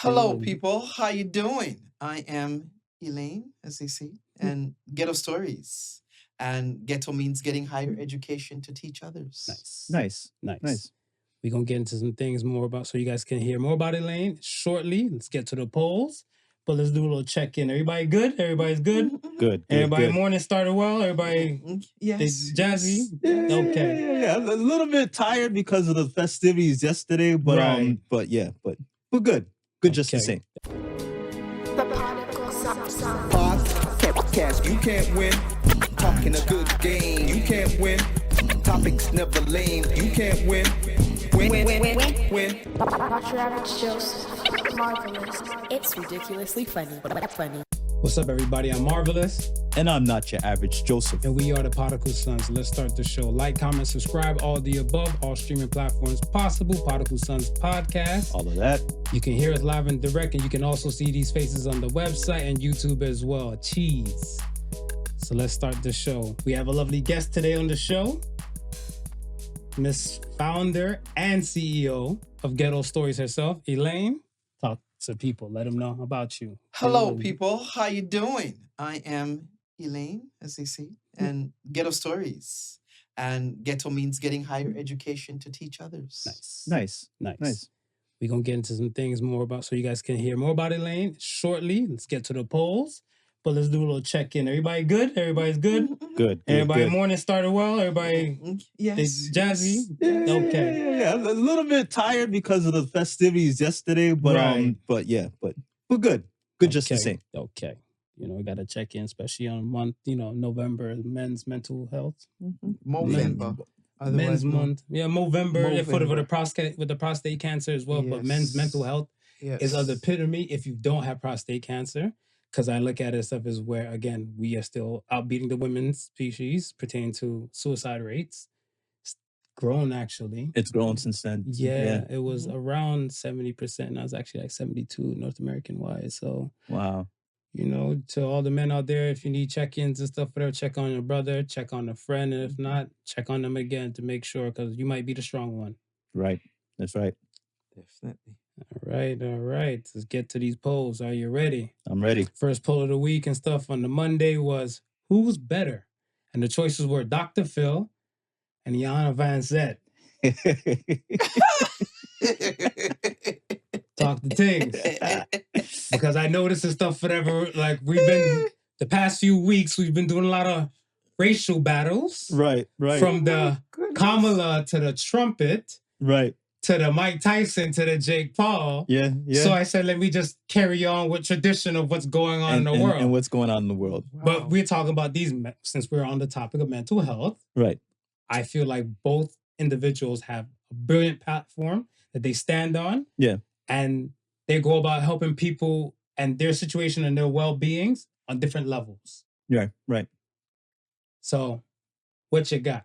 Hello, people. How you doing? I am Elaine, as they say, and Ghetto Stories. And ghetto means getting higher education to teach others. Nice. We're going to get into some things more about, so you guys can hear more about Elaine shortly. Let's get to the polls. But let's do a little check-in. Everybody good? Everybody's good? Good. Everybody morning started well? Everybody Yes. jazzy? Yes. Okay. Yeah. A little bit tired because of the festivities yesterday, but Right. but we're good. Good just the Okay. same. The Podical sound. Podcast, you can't win. Talking a good game, you can't win. Topics never lame, you can't win. Win. Not your average Joseph. Marvelous. It's ridiculously funny, but funny. What's up, everybody? I'm Marvelous. And I'm not your average Joseph. And we are the Podical Sons. Let's start the show. Like, comment, subscribe, all the above, all streaming platforms possible. Podical Sons podcast. All of that. You can hear us live and direct, and you can also see these faces on the website and YouTube as well. Cheese. So let's start the show. We have a lovely guest today on the show. Miss Founder and CEO of Ghetto Stories herself, Elaine. Talk to people. Let them know about you. Hello, people. How you doing? I am Elaine, as they say, and Ghetto Stories. And ghetto means getting higher education to teach others. Nice. We're going to get into some things more about, so you guys can hear more about Elaine shortly. Let's get to the polls. But let's do a little check-in. Everybody good? Everybody's good? Good. Everybody morning started well? Everybody Yes. jazzy? Okay. Yeah. A little bit tired because of the festivities yesterday, but Right. but we're good. Good just the same. Okay. We got to check in, especially on month, November, men's mental health. Movember. Men's month. Yeah, Movember. Yeah, for the Movember. prostate, with the prostate cancer as well. But men's Yes. mental health Yes. is the epitome if you don't have prostate cancer. Because I look at it stuff as where, again, we are still outbeating the women's species pertaining to suicide rates. It's grown, actually. It's grown since then. Yeah, it was around 70%. Now it's actually like 72 North American wise. So, Wow. to all the men out there, if you need check-ins and stuff, whatever, check on your brother, check on a friend. And if not, check on them again to make sure, because you might be the strong one. Right. That's right. Definitely. All right. Let's get to these polls. Are you ready? I'm ready. First poll of the week and stuff on the Monday was, who's better? And the choices were Dr. Phil and Yana Vanzant. Talk the things. Because I know this is stuff forever. Like, the past few weeks, we've been doing a lot of racial battles. Right. From the Kamala to the trumpet. Right. To the Mike Tyson, to the Jake Paul. Yeah. So I said, let me just carry on with tradition of what's going on in the world. And what's going on in the world. Wow. But we're talking about these, since we're on the topic of mental health. Right. I feel like both individuals have a brilliant platform that they stand on. Yeah. And they go about helping people and their situation and their well-beings on different levels. Yeah. Right. So what you got?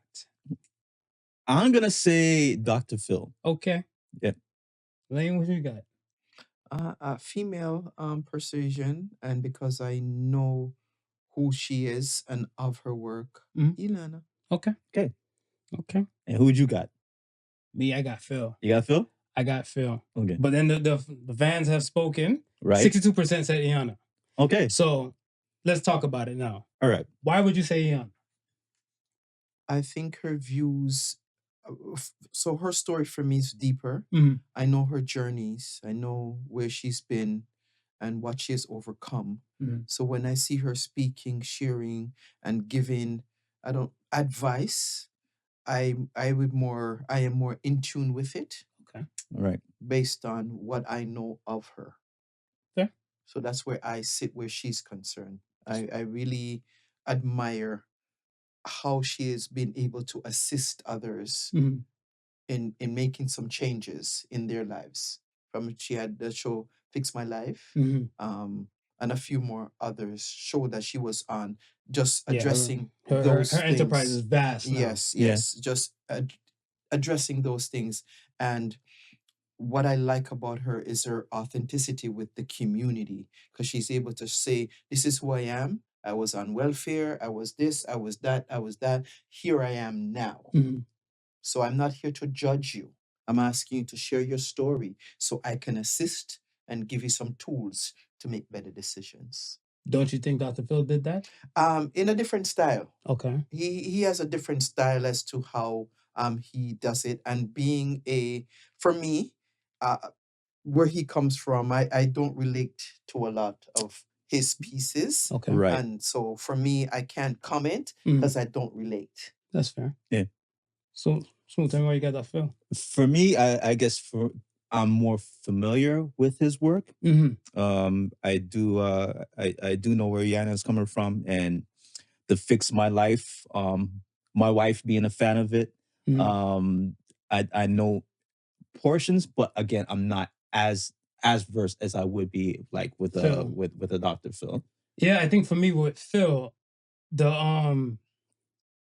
I'm going to say Dr. Phil. Okay. Yeah. Elaine, what you got? Female persuasion, and because I know who she is and of her work, Ilana. Okay. And who'd you got? Me, I got Phil. You got Phil? I got Phil. Okay. But then the fans have spoken. Right. 62% said Iyanna. Okay. So let's talk about it now. All right. Why would you say Iyanna? I think her views. So her story for me is deeper. Mhm. I know her journeys. I know where she's been and what she has overcome. Mhm. So when I see her speaking, sharing, and giving, advice, I am more in tune with it. Okay. All right. Based on what I know of her. Okay. So that's where I sit where she's concerned. I really admire how she has been able to assist others in making some changes in their lives. She had the show Fix My Life, and a few more others show that she was on, just addressing those her things. enterprise is vast now. Yes, just addressing those things. And what I like about her is her authenticity with the community, because she's able to say, this is who I am. I was on welfare. I was this, I was that, I was that. Here I am now. So I'm not here to judge you. I'm asking you to share your story so I can assist and give you some tools to make better decisions. Don't you think Dr. Phil did that? In a different style. Okay. He has a different style as to how he does it, and being for me, where he comes from, I don't relate to a lot of his pieces. Okay. Right. And so for me, I can't comment Mm. because I don't relate. That's fair. Yeah. So tell me why you got that Phil. For me, I guess I'm more familiar with his work. Mm-hmm. I do know where Yana is coming from, and the Fix My Life. My wife being a fan of it. Mhm. I know portions, but again, I'm not as versed as I would be like with Phil. with a Dr. Phil. Yeah, I think for me with Phil, the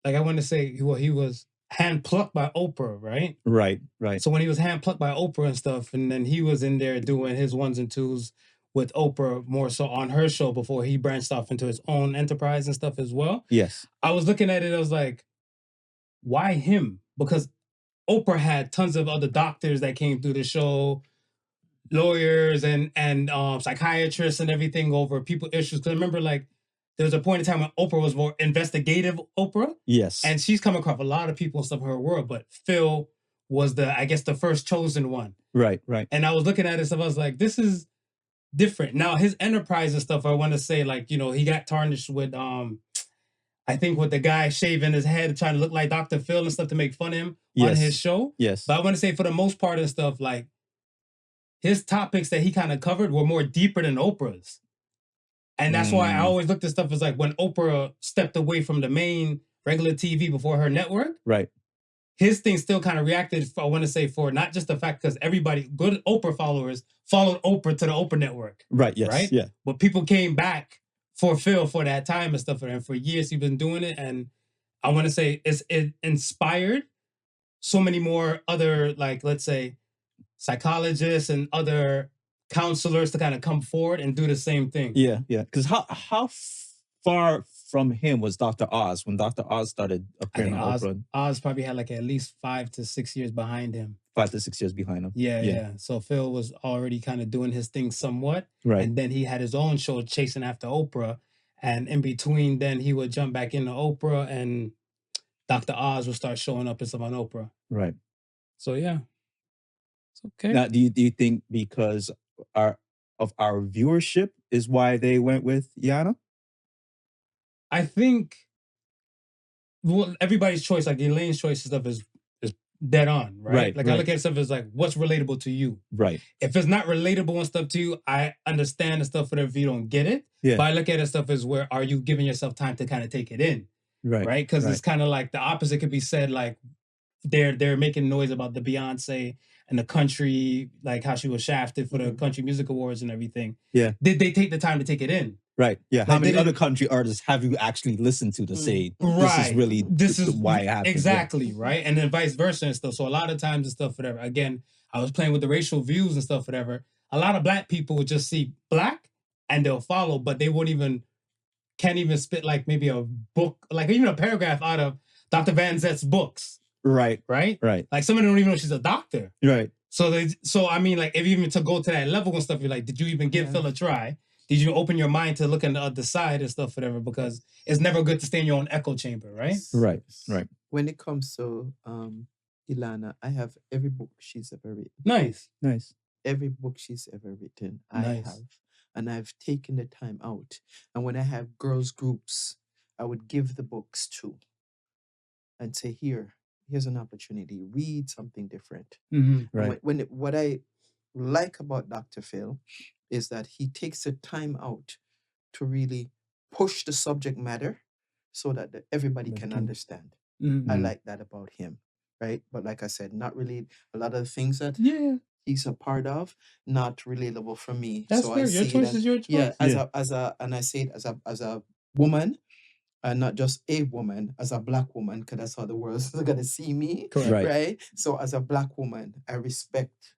like I want to say, well, he was hand plucked by Oprah, right? Right. So when he was hand plucked by Oprah and stuff, and then he was in there doing his ones and twos with Oprah more so on her show before he branched off into his own enterprise and stuff as well. Yes. I was looking at it, I was like, why him? Because Oprah had tons of other doctors that came through the show, lawyers and psychiatrists and everything over people issues. Because I remember, like, there was a point in time when Oprah was more investigative Oprah. Yes. And she's come across a lot of people and stuff in her world, but Phil was the first chosen one. Right. And I was looking at it stuff, I was like, this is different. Now his enterprise and stuff, I want to say, like, he got tarnished with I think with the guy shaving his head trying to look like Dr. Phil and stuff to make fun of him on his show. Yes. But I want to say for the most part and stuff, like, his topics that he kind of covered were more deeper than Oprah's. And that's why I always looked at stuff as like when Oprah stepped away from the main regular TV before her network. Right. His thing still kind of reacted, I want to say, for not just the fact because everybody, good Oprah followers, followed Oprah to the Oprah network. Right. Yes. Right? Yeah. But people came back for Phil for that time and stuff. And for years he's been doing it. And I want to say it inspired so many more other, like, let's say, psychologists and other counselors to kind of come forward and do the same thing. Yeah. Because how far from him was Dr. Oz when Dr. Oz started appearing on Oprah? Oz probably had like at least 5 to 6 years behind him. 5 to 6 years behind him. Yeah. So Phil was already kind of doing his thing somewhat. Right. And then he had his own show chasing after Oprah. And in between, then he would jump back into Oprah and Dr. Oz would start showing up and stuff on Oprah. Right. So yeah. It's okay. Now, do you think because our viewership is why they went with Yana? I think everybody's choice, like Elaine's choice and stuff is dead on, right? Like I look at stuff as like, what's relatable to you? Right. If it's not relatable and stuff to you, I understand the stuff, whatever you don't get it. Yeah. But I look at it stuff as where are you giving yourself time to kind of take it in? Right. Because it's kind of like the opposite could be said, like they're making noise about the Beyonce and the country, like how she was shafted for the country music awards and everything. Yeah. Did they take the time to take it in? Right. Yeah. Like, how many other country artists have you actually listened to say this is why it happened? Exactly. Yeah. Right. And then vice versa and stuff. So a lot of times and stuff, whatever. Again, I was playing with the racial views and stuff, whatever. A lot of black people would just see black and they'll follow, but they can't even spit like maybe a book, like even a paragraph out of Dr. Vanzant's books. Right. Like some of them don't even know she's a doctor. Right. So I mean, like if you even to go to that level and stuff, you're like, did you even give Phil a try? Did you open your mind to look on the other side and stuff, whatever? Because it's never good to stay in your own echo chamber, right? Right. When it comes to Ilana, I have every book she's ever written. Nice. Every book she's ever written, I have. And I've taken the time out. And when I have girls groups, I would give the books to and say, here's an opportunity. Read something different. Mm-hmm. Right. What I like about Dr. Phil is that he takes the time out to really push the subject matter so that everybody can understand. Mm-hmm. I like that about him, right? But like I said, not really a lot of the things that he's a part of, not relatable for me. That's fair. Your choice is your choice. Yeah, and I say it as a woman, and not just a woman, as a black woman, because that's how the world's gonna see me. Correct. Right? So as a black woman, I respect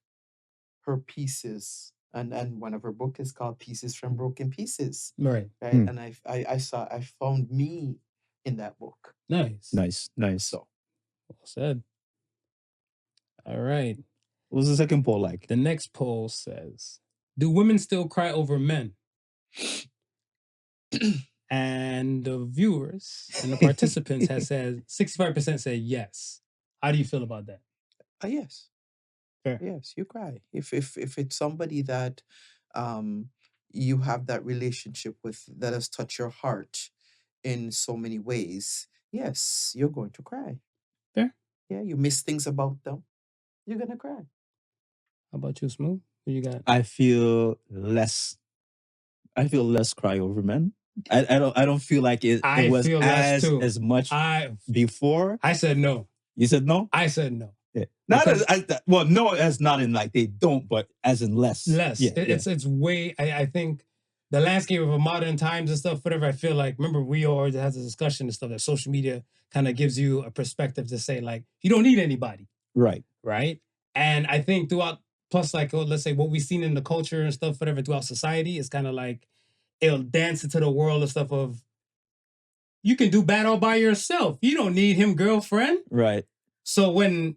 her pieces. And one of her books is called Pieces from Broken Pieces. Right. And I found me in that book. Nice. So well said. All right. What was the second poll like? The next poll says, Do women still cry over men? And the viewers and the participants have said 65% said yes. How do you feel about that? Yes. Fair. Yes, you cry. If it's somebody that you have that relationship with that has touched your heart in so many ways, yes, you're going to cry. Fair. Yeah, you miss things about them, you're gonna cry. How about you, Smooth? What you got? I feel less cry over men. I don't feel like it I was feel less too. as much before. I said no. You said no? I said no. Yeah. Not Because- well, no, as not in like they don't, but as in less. Less. Yeah, It's way. I think the landscape of modern times and stuff, whatever. I feel like, remember, we always had this discussion and stuff that social media kind of gives you a perspective to say like you don't need anybody, Right. And I think throughout, plus like let's say what we've seen in the culture and stuff, whatever, throughout society, is kind of like it'll dance into the world and stuff of you can do bad all by yourself. You don't need him, girlfriend. Right. So when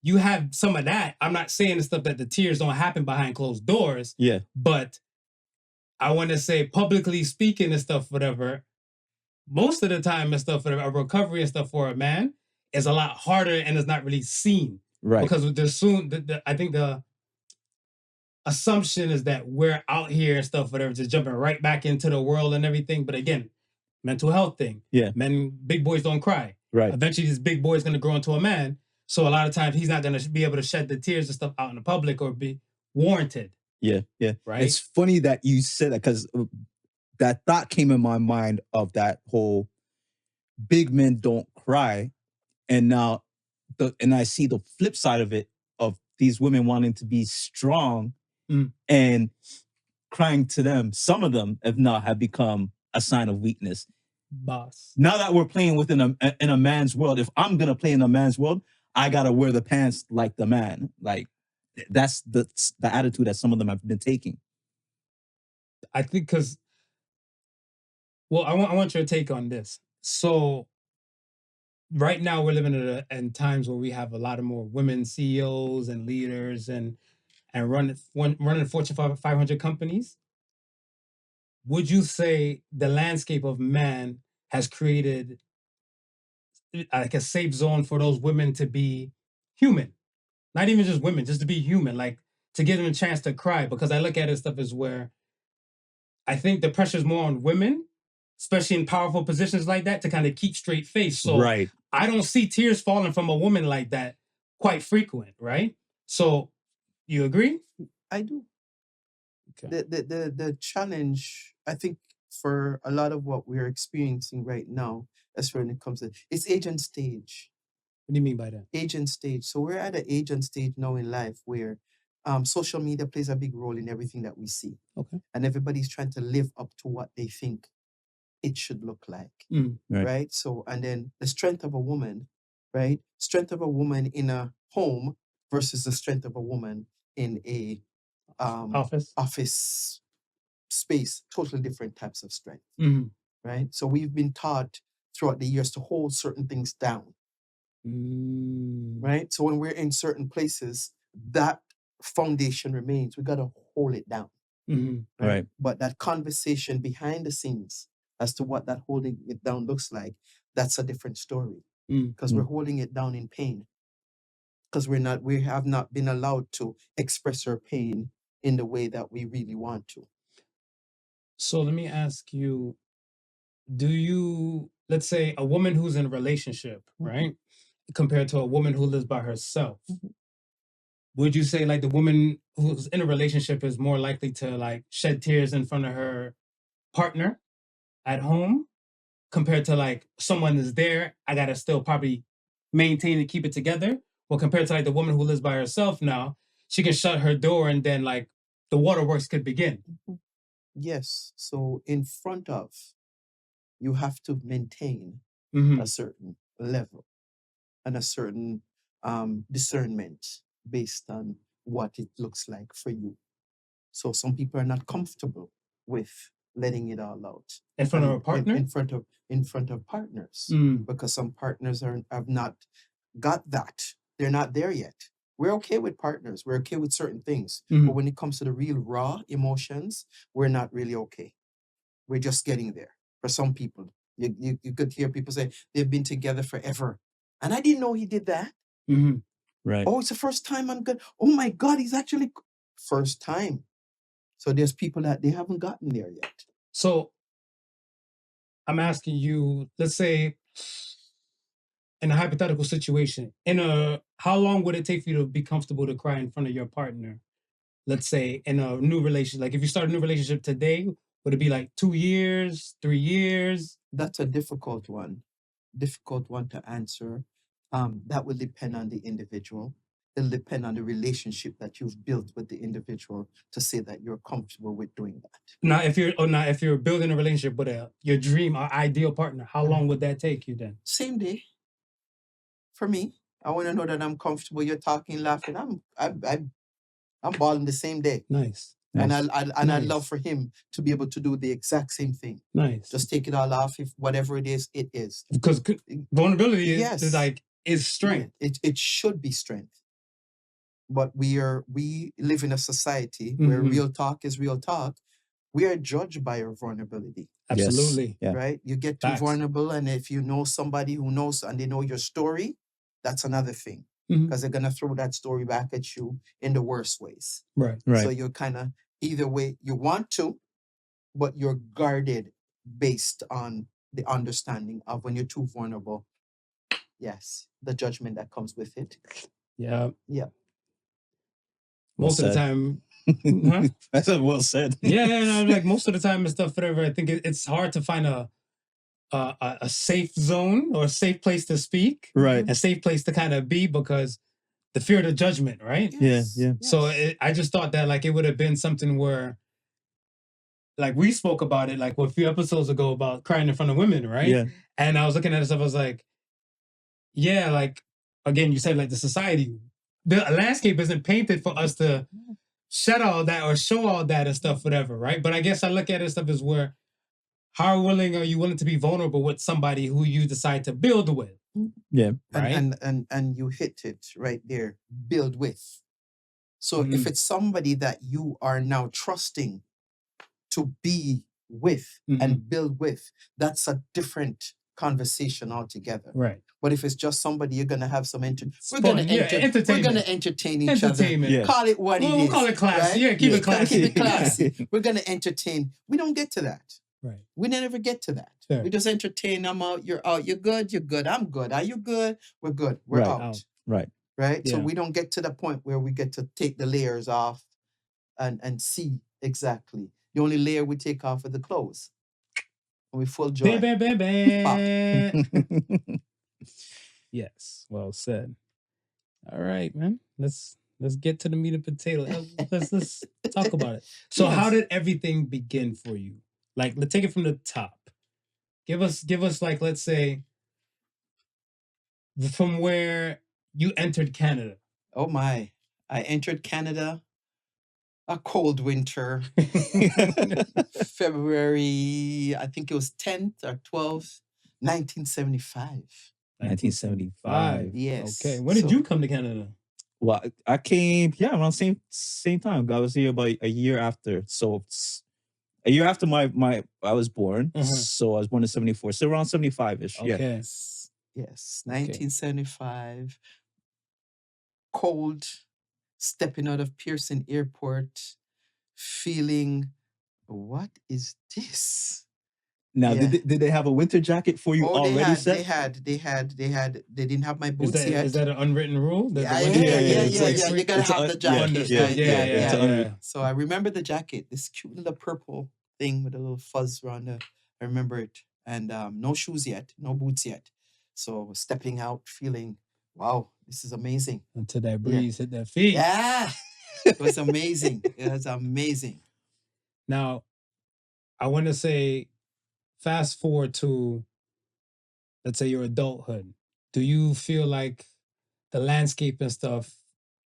you have some of that, I'm not saying the stuff that the tears don't happen behind closed doors. Yeah. But I want to say publicly speaking and stuff, whatever, most of the time and stuff, whatever, a recovery and stuff for a man is a lot harder and is not really seen. Right. Because I think the assumption is that we're out here and stuff, whatever, just jumping right back into the world and everything. But again, mental health thing. Yeah. Big boys don't cry. Right. Eventually, this big boy is going to grow into a man. So a lot of times he's not going to be able to shed the tears and stuff out in the public or be warranted. Yeah. Right. It's funny that you said that because that thought came in my mind of that whole big men don't cry. And now and I see the flip side of it of these women wanting to be strong and crying to them. Some of them have become a sign of weakness. Boss. Now that we're playing within in a man's world, if I'm gonna play in a man's world, I gotta wear the pants like the man. Like that's the attitude that some of them have been taking. I think because, well, I want your take on this. So right now we're living in times where we have a lot of more women CEOs and leaders and running Fortune 500 companies. Would you say the landscape of man has created like a safe zone for those women to be human? Not even just women, just to be human, like to give them a chance to cry. Because I look at it stuff as where I think the pressure is more on women, especially in powerful positions like that, to kind of keep straight face. So right. I don't see tears falling from a woman like that quite frequent, right? So you agree? I do. Okay. The challenge, I think, for a lot of what we're experiencing right now, that's when it comes to it's age and stage. What do you mean by that? Age and stage. So we're at an age and stage now in life where social media plays a big role in everything that we see. Okay. And everybody's trying to live up to what they think it should look like. Right. So, and then the strength of a woman, right? Strength of a woman in a home versus the strength of a woman in a office space, totally different types of strength. Right. So we've been taught throughout the years to hold certain things down. Right. So when we're in certain places, that foundation remains. We got to hold it down. Right. But that conversation behind the scenes as to what that holding it down looks like, that's a different story. Because we're holding it down in pain. Because we have not been allowed to express our pain in the way that we really want to. So let me ask you, let's say a woman who's in a relationship, right? Compared to a woman who lives by herself, would you say like the woman who's in a relationship is more likely to like shed tears in front of her partner at home compared to like someone is there, I gotta still probably maintain and keep it together? Well, compared to like the woman who lives by herself now, she can shut her door and then like the waterworks could begin. Yes. So in front of, you have to maintain a certain level and a certain discernment based on what it looks like for you. So some people are not comfortable with letting it all out in front of a partner. In front of partners, because some partners have not got that. They're not there yet. We're okay with partners. We're okay with certain things. Mhm. But when it comes to the real raw emotions, we're not really okay. We're just getting there. For some people, you could hear people say they've been together forever. And I didn't know he did that. Mhm. Right. Oh, it's the first time I'm good. Oh my God, he's actually first time. So there's people that they haven't gotten there yet. So I'm asking you, let's say in a hypothetical situation, how long would it take for you to be comfortable to cry in front of your partner? Let's say in a new relationship, like if you start a new relationship today, would it be like 2 years, 3 years? That's a difficult one to answer. That will depend on the individual. It'll depend on the relationship that you've built with the individual to say that you're comfortable with doing that. Now, if you're building a relationship with your dream or ideal partner, how long would that take you then? Same day. For me, I want to know that I'm comfortable. You're talking, laughing. I'm balling the same day. Nice. And Nice. I Nice. love for him to be able to do the exact same thing. Nice. Just take it all off. If whatever it is, it is. Because vulnerability is, Yes. is strength. It should be strength. But we live in a society where Mhm. real talk is real talk. We are judged by our vulnerability, Absolutely. Yeah. right? You get too Facts. vulnerable, and if you know somebody who knows and they know your story, that's another thing. Mhm. Because they're gonna throw that story back at you in the worst ways. Right. Right. So you're kind of either way you want to, but you're guarded based on the understanding of when you're too vulnerable. Yes, the judgment that comes with it. Yeah. Yeah. Most of the time. Huh? That's well said. Yeah, like most of the time and stuff, whatever. I think it's hard to find a safe zone or a safe place to speak, Right. a safe place to kind of be, because the fear of the judgment, right? Yes, Yeah. So yes. I just thought that like it would have been something where, like we spoke about it like a few episodes ago about crying in front of women, right? Yeah. And I was looking at stuff, I was like, yeah, like again, you said like the society, the landscape isn't painted for us to shed all that or show all that and stuff, whatever, right? But I guess I look at it stuff as where, how willing are you willing to be vulnerable with somebody who you decide to build with? Yeah. Right. And you hit it right there. Build with. So if it's somebody that you are now trusting to be with and build with, that's a different conversation altogether. Right. But if it's just somebody you're gonna have some we're gonna entertain each other. Entertainment. Call it what it is. We'll call it classy. right? Yeah, keep it classy. Keep it classy. We're gonna entertain. We don't get to that. Right. We never get to that. Fair. We just entertain. I'm out. You're out. You're good. You're good. I'm good. Are you good? We're good. We're Right. out. Right. Right. So Yeah. we don't get to the point where we get to take the layers off and see exactly. The only layer we take off are the clothes. And we full joy. Bam, bam, bam, bam. Yes, well said. All right, man. Let's get to the meat and potato. Let's talk about it. So Yes. how did everything begin for you? Like, let's take it from the top. Give us like, let's say, from where you entered Canada. Oh my. I entered Canada a cold winter. February, I think it was 10th or 12th, 1975. 1975. Yes. Okay. When did So- you come to Canada? Well, I came, around same time. I was here about a year after. So it's a year after I was born. Mhm. So I was born in 74. So around 75-ish. Yeah. Okay. Yes, 1975. Cold, stepping out of Pearson Airport, feeling, what is this? Now, Yeah. did they have a winter jacket for you already set? They didn't have my Is boots yet. that an unwritten rule? That the Yeah, winter yeah, jacket yeah, is yeah, like yeah. free? You gotta have the jacket. Yeah. So I remember the jacket, this cute little purple thing with a little fuzz around it. I remember it. And no shoes yet, no boots yet. So stepping out, feeling, wow, this is amazing. Until that breeze hit their feet. Yeah, it was amazing. It was amazing. Now, I want to say, fast forward to, let's say, your adulthood. Do you feel like the landscape and stuff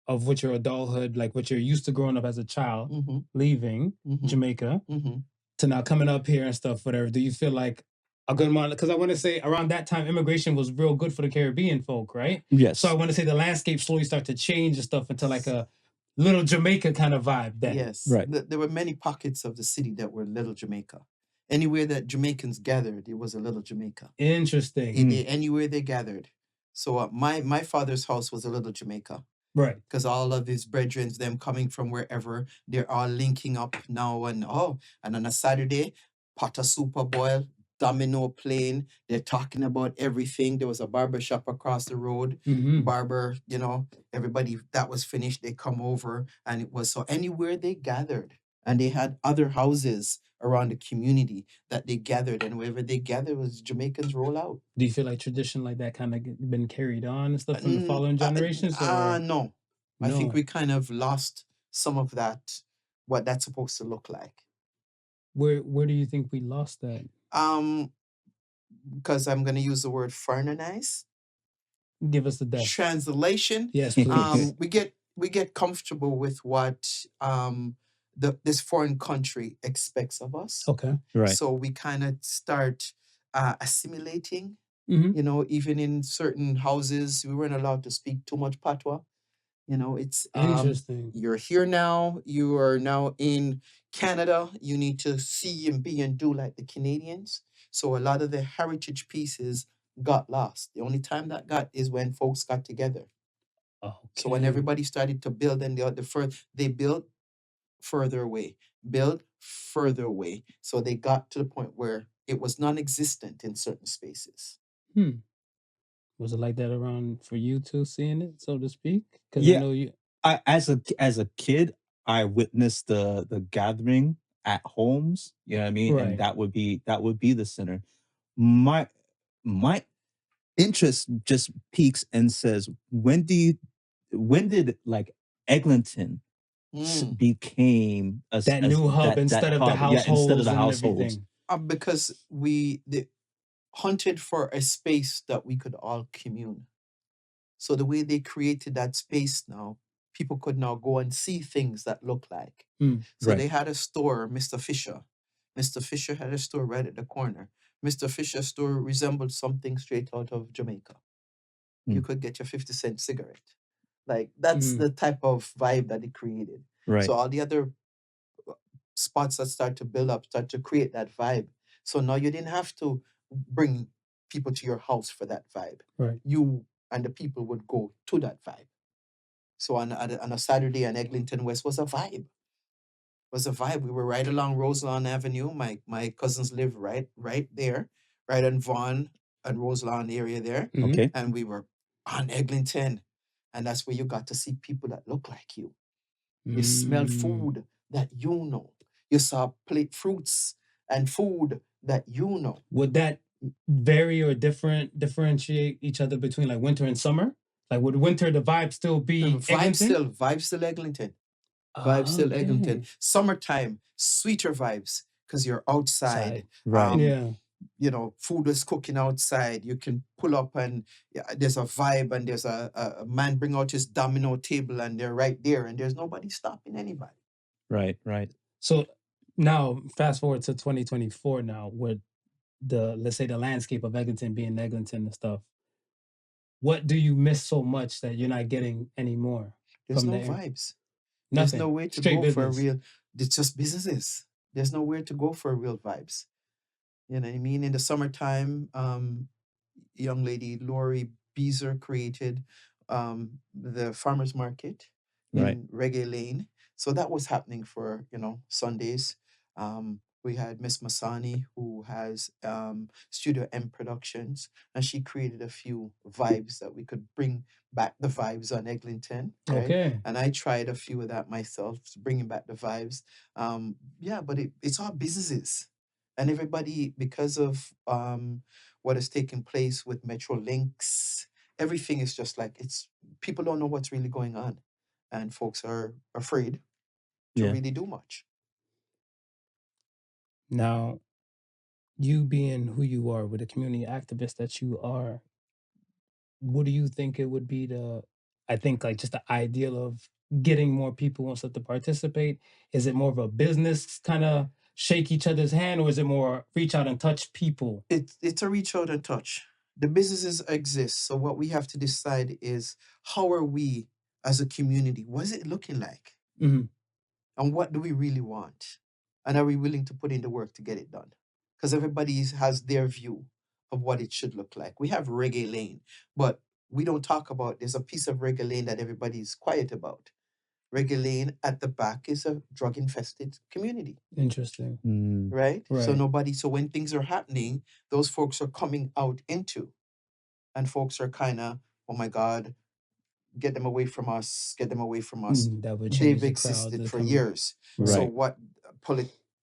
of what your adulthood, like what you're used to growing up as a child, Mm-hmm, leaving mm-hmm, Jamaica mm-hmm. to now coming up here and stuff, whatever, do you feel like a good amount, because I want to say around that time immigration was real good for the Caribbean folk, right? Yes. So I want to say the landscape slowly started to change and stuff into like a little Jamaica kind of vibe then. Yes. Right. There were many pockets of the city that were little Jamaica. Anywhere that Jamaicans gathered, it was a little Jamaica. Interesting. Anywhere they gathered. So my father's house was a little Jamaica. Right. Because all of his brethren, them coming from wherever, they're all linking up now. And on a Saturday, pot of super boil, domino playing. They're talking about everything. There was a barber shop across the road. Barber, everybody that was finished, they come over. And it was so anywhere they gathered. And they had other houses around the community that they gathered. And wherever they gathered was Jamaicans roll out. Do you feel like tradition like that kind of been carried on and stuff from the following generations? No. I think we kind of lost some of that, what that's supposed to look like. Where do you think we lost that? Because I'm going to use the word foreignerize. Give us the depth. Translation. Yes, please. We get comfortable with what this foreign country expects of us. Okay. Right. So we kind of start assimilating. Mhm. Even in certain houses, we weren't allowed to speak too much patois. It's Interesting. You're here now. You are now in Canada. You need to see and be and do like the Canadians. So a lot of the heritage pieces got lost. The only time that got is when folks got together. Okay. So when everybody started to build, and they built further away, So they got to the point where it was non-existent in certain spaces. Was it like that around for you too, seeing it, so to speak? Because Yeah. I know you. As a kid, I witnessed the gathering at homes. You know what I mean? Right. And that would be the center. My interest just peaks and says, when did like Eglinton became That new hub instead of the households and everything? Because they hunted for a space that we could all commune. So the way they created that space now, people could now go and see things that look like. So Right. they had a store, Mr. Fisher. Mr. Fisher had a store right at the corner. Mr. Fisher's store resembled something straight out of Jamaica. You could get your 50-cent cigarette. Like that's the type of vibe that it created. Right. So all the other spots that start to build up, start to create that vibe. So now you didn't have to bring people to your house for that vibe. Right. You and the people would go to that vibe. So on a Saturday on Eglinton West was a vibe. We were right along Roselawn Avenue. My cousins live right there, right on Vaughan and Roselawn area there. Okay. And we were on Eglinton. And that's where you got to see people that look like you. You smell food that you know. You saw fruits and food that you know. Would that vary or differentiate each other between like winter and summer? Like would winter the vibe still be Vibe Eglinton? still Eglinton. Vibe still Eglinton. Summertime, sweeter vibes because you're outside. Right. Yeah. Food is cooking outside. You can pull up and there's a vibe, and there's a man bring out his domino table, and they're right there, and there's nobody stopping anybody. Right. So now fast forward to 2024 now with let's say the landscape of Eglinton being Eglinton and stuff. What do you miss so much that you're not getting anymore? There's from no there? vibes. Nothing. There's nowhere to Straight go for a business. real. It's just businesses. There's nowhere to go for real vibes. You know what I mean? In the summertime, young lady Lori Beezer created the farmers market in Reggae Lane. So that was happening for Sundays. We had Miss Masani, who has Studio M Productions, and she created a few vibes that we could bring back the vibes on Eglinton. Right? Okay. And I tried a few of that myself, bringing back the vibes. But it's all businesses. And everybody, because of what has taken place with Metro Links, everything is just like people don't know what's really going on. And folks are afraid to really do much. Now, you being who you are, with a community activist that you are, what do you think it would be I think like just the ideal of getting more people and stuff to participate? Is it more of a business kind of shake each other's hand, or is it more reach out and touch people? It's a reach out and touch. The businesses exist. So what we have to decide is, how are we as a community? What is it looking like? Mhm. And what do we really want? And are we willing to put in the work to get it done? Because everybody has their view of what it should look like. We have Reggae Lane, but we don't talk about, there's a piece of Reggae Lane that everybody's quiet about. Reggae Lane at the back is a drug infested community, Interesting. right? So Right. so when things are happening, those folks are coming out into, and folks are kind of, oh my God, get them away from us, get them away from us. That would change They've the crowd. existed for years. Right. So what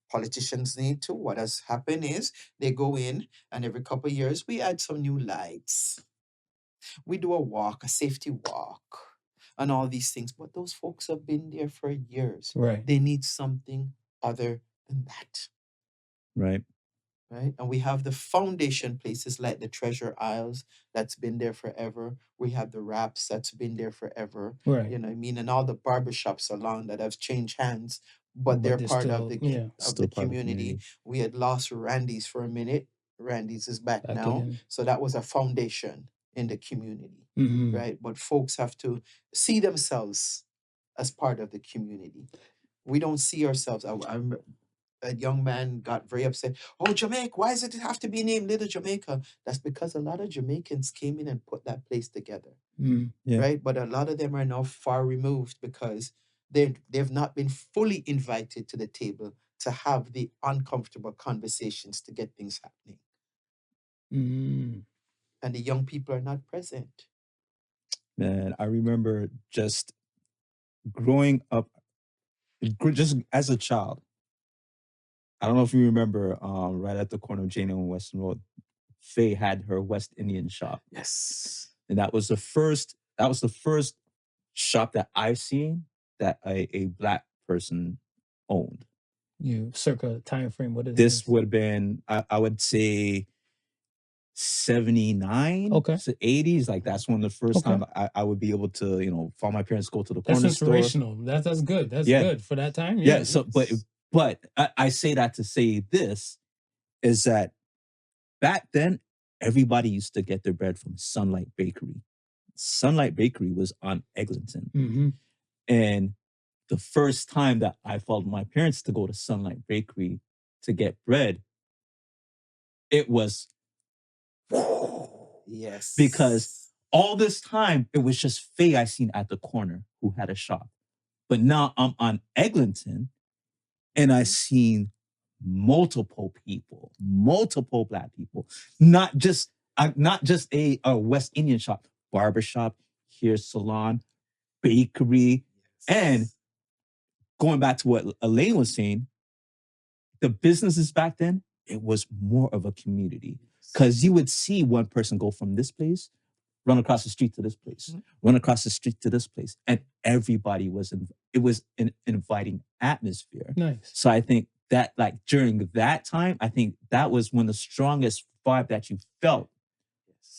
politicians need to, what has happened is they go in, and every couple of years we add some new lights. We do a walk, a safety walk, and all these things. But those folks have been there for years. Right. They need something other than that. Right. Right. And we have the foundation places like the Treasure Isles that's been there forever. We have the Wraps that's been there forever. Right. You know what I mean? And all the barbershops along that have changed hands, but But they're they're part still- of the yeah. of Still the part of the community. community. We had lost Randy's for a minute. Randy's is back now. again. So that was a foundation in the community. Mhm. Right. But folks have to see themselves as part of the community. We don't see ourselves. A young man got very upset. Oh, Jamaica, why does it have to be named Little Jamaica? That's because a lot of Jamaicans came in and put that place together, Yeah. right? But a lot of them are now far removed because they've not been fully invited to the table to have the uncomfortable conversations to get things happening. And the young people are not present. Man, I remember just growing up, just as a child. I don't know if you remember, right at the corner of Jane and Western Road, Faye had her West Indian shop. Yes. And that was the first shop that I've seen that a Black person owned. You circa time frame. What is This would have been, I would say, 79 Okay. to 80s. Like, that's when the first Okay. time I would be able to, follow my parents go to the That's corner store. inspirational. That's good. That's Yeah. good for that time. Yeah. So, but I say that to say this is that back then, everybody used to get their bread from Sunlight Bakery. Sunlight Bakery was on Eglinton. Mm-hmm. And the first time that I followed my parents to go to Sunlight Bakery to get bread, it was yes. Because all this time, it was just Faye I seen at the corner who had a shop. But now I'm on Eglinton, and I seen multiple people, multiple Black people, not just a West Indian shop, barbershop, hair salon, bakery, and going back to what Elaine was saying, the businesses back then, it was more of a community because you would see one person go from this place, run across the street to this place, run across the street to this place, and everybody was it was an inviting atmosphere. Nice. So I think that, like, during that time, I think that was one of the strongest vibe that you felt.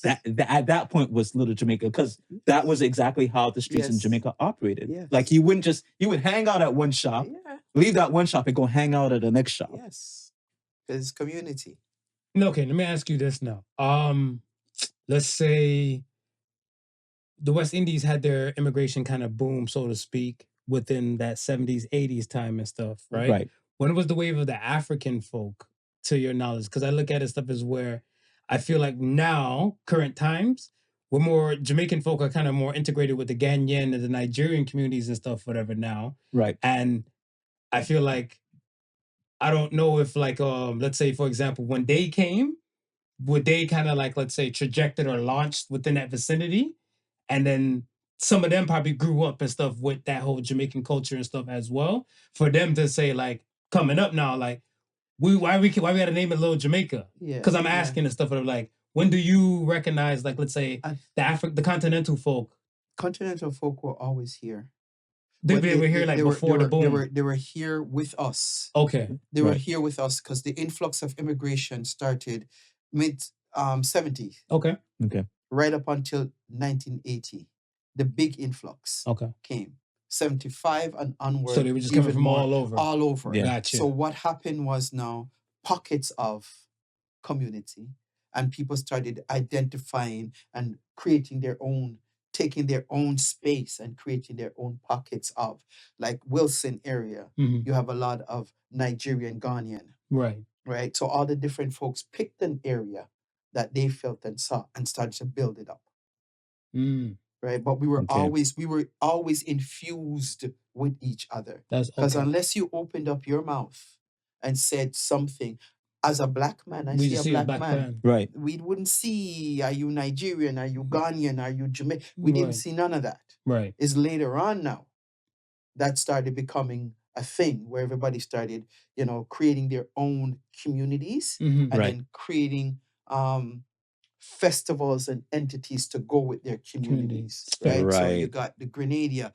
That at that point was Little Jamaica, because that was exactly how the streets in Jamaica operated. Yes. Like, you would hang out at one shop, leave that one shop, and go hang out at the next shop. Yes. Because it's community. Okay, let me ask you this now. Let's say the West Indies had their immigration kind of boom, so to speak, within that 70s, 80s time and stuff, right? Right. When was the wave of the African folk, to your knowledge? Because I look at it stuff as where I feel like now, current times, we're more, Jamaican folk are kind of more integrated with the Ghanaian and the Nigerian communities and stuff, whatever now. Right. And I feel like, I don't know if, like, let's say, for example, when they came, would they kind of, like, let's say, trajected or launched within that vicinity? And then some of them probably grew up and stuff with that whole Jamaican culture and stuff as well. For them to say, like, coming up now, like, why we got to name it Little Jamaica? Yeah. Because I'm asking and stuff, like, when do you recognize, like, let's say, the continental folk? Continental folk were always here. They were here, like, before the boom. They were here with us. Okay. They were here with us because the influx of immigration started mid 70s. Okay. Okay. Right up until 1980. The big influx okay. came. 75 and onward. So they were just coming even from more, all over. All over. Yeah. Gotcha. So what happened was now pockets of community, and people started identifying and creating their own, taking their own space and creating their own pockets of, like Wilson area. Mhm. You have a lot of Nigerian Ghanaian, Right. right? So all the different folks picked an area that they felt and saw and started to build it up, Mm. right? But we were Okay. always infused with each other, That's because okay. unless you opened up your mouth and said something, as a black man, I We see just a see a black black man. man. Right. We wouldn't see, are you Nigerian? Are you Ghanaian? Are you Jamaican? We didn't Right. see none of that. Right. It's later on now that started becoming a thing where everybody started, creating their own communities, Mhm. and Right. then creating festivals and entities to go with their communities, right? So you Right. got the Grenadians,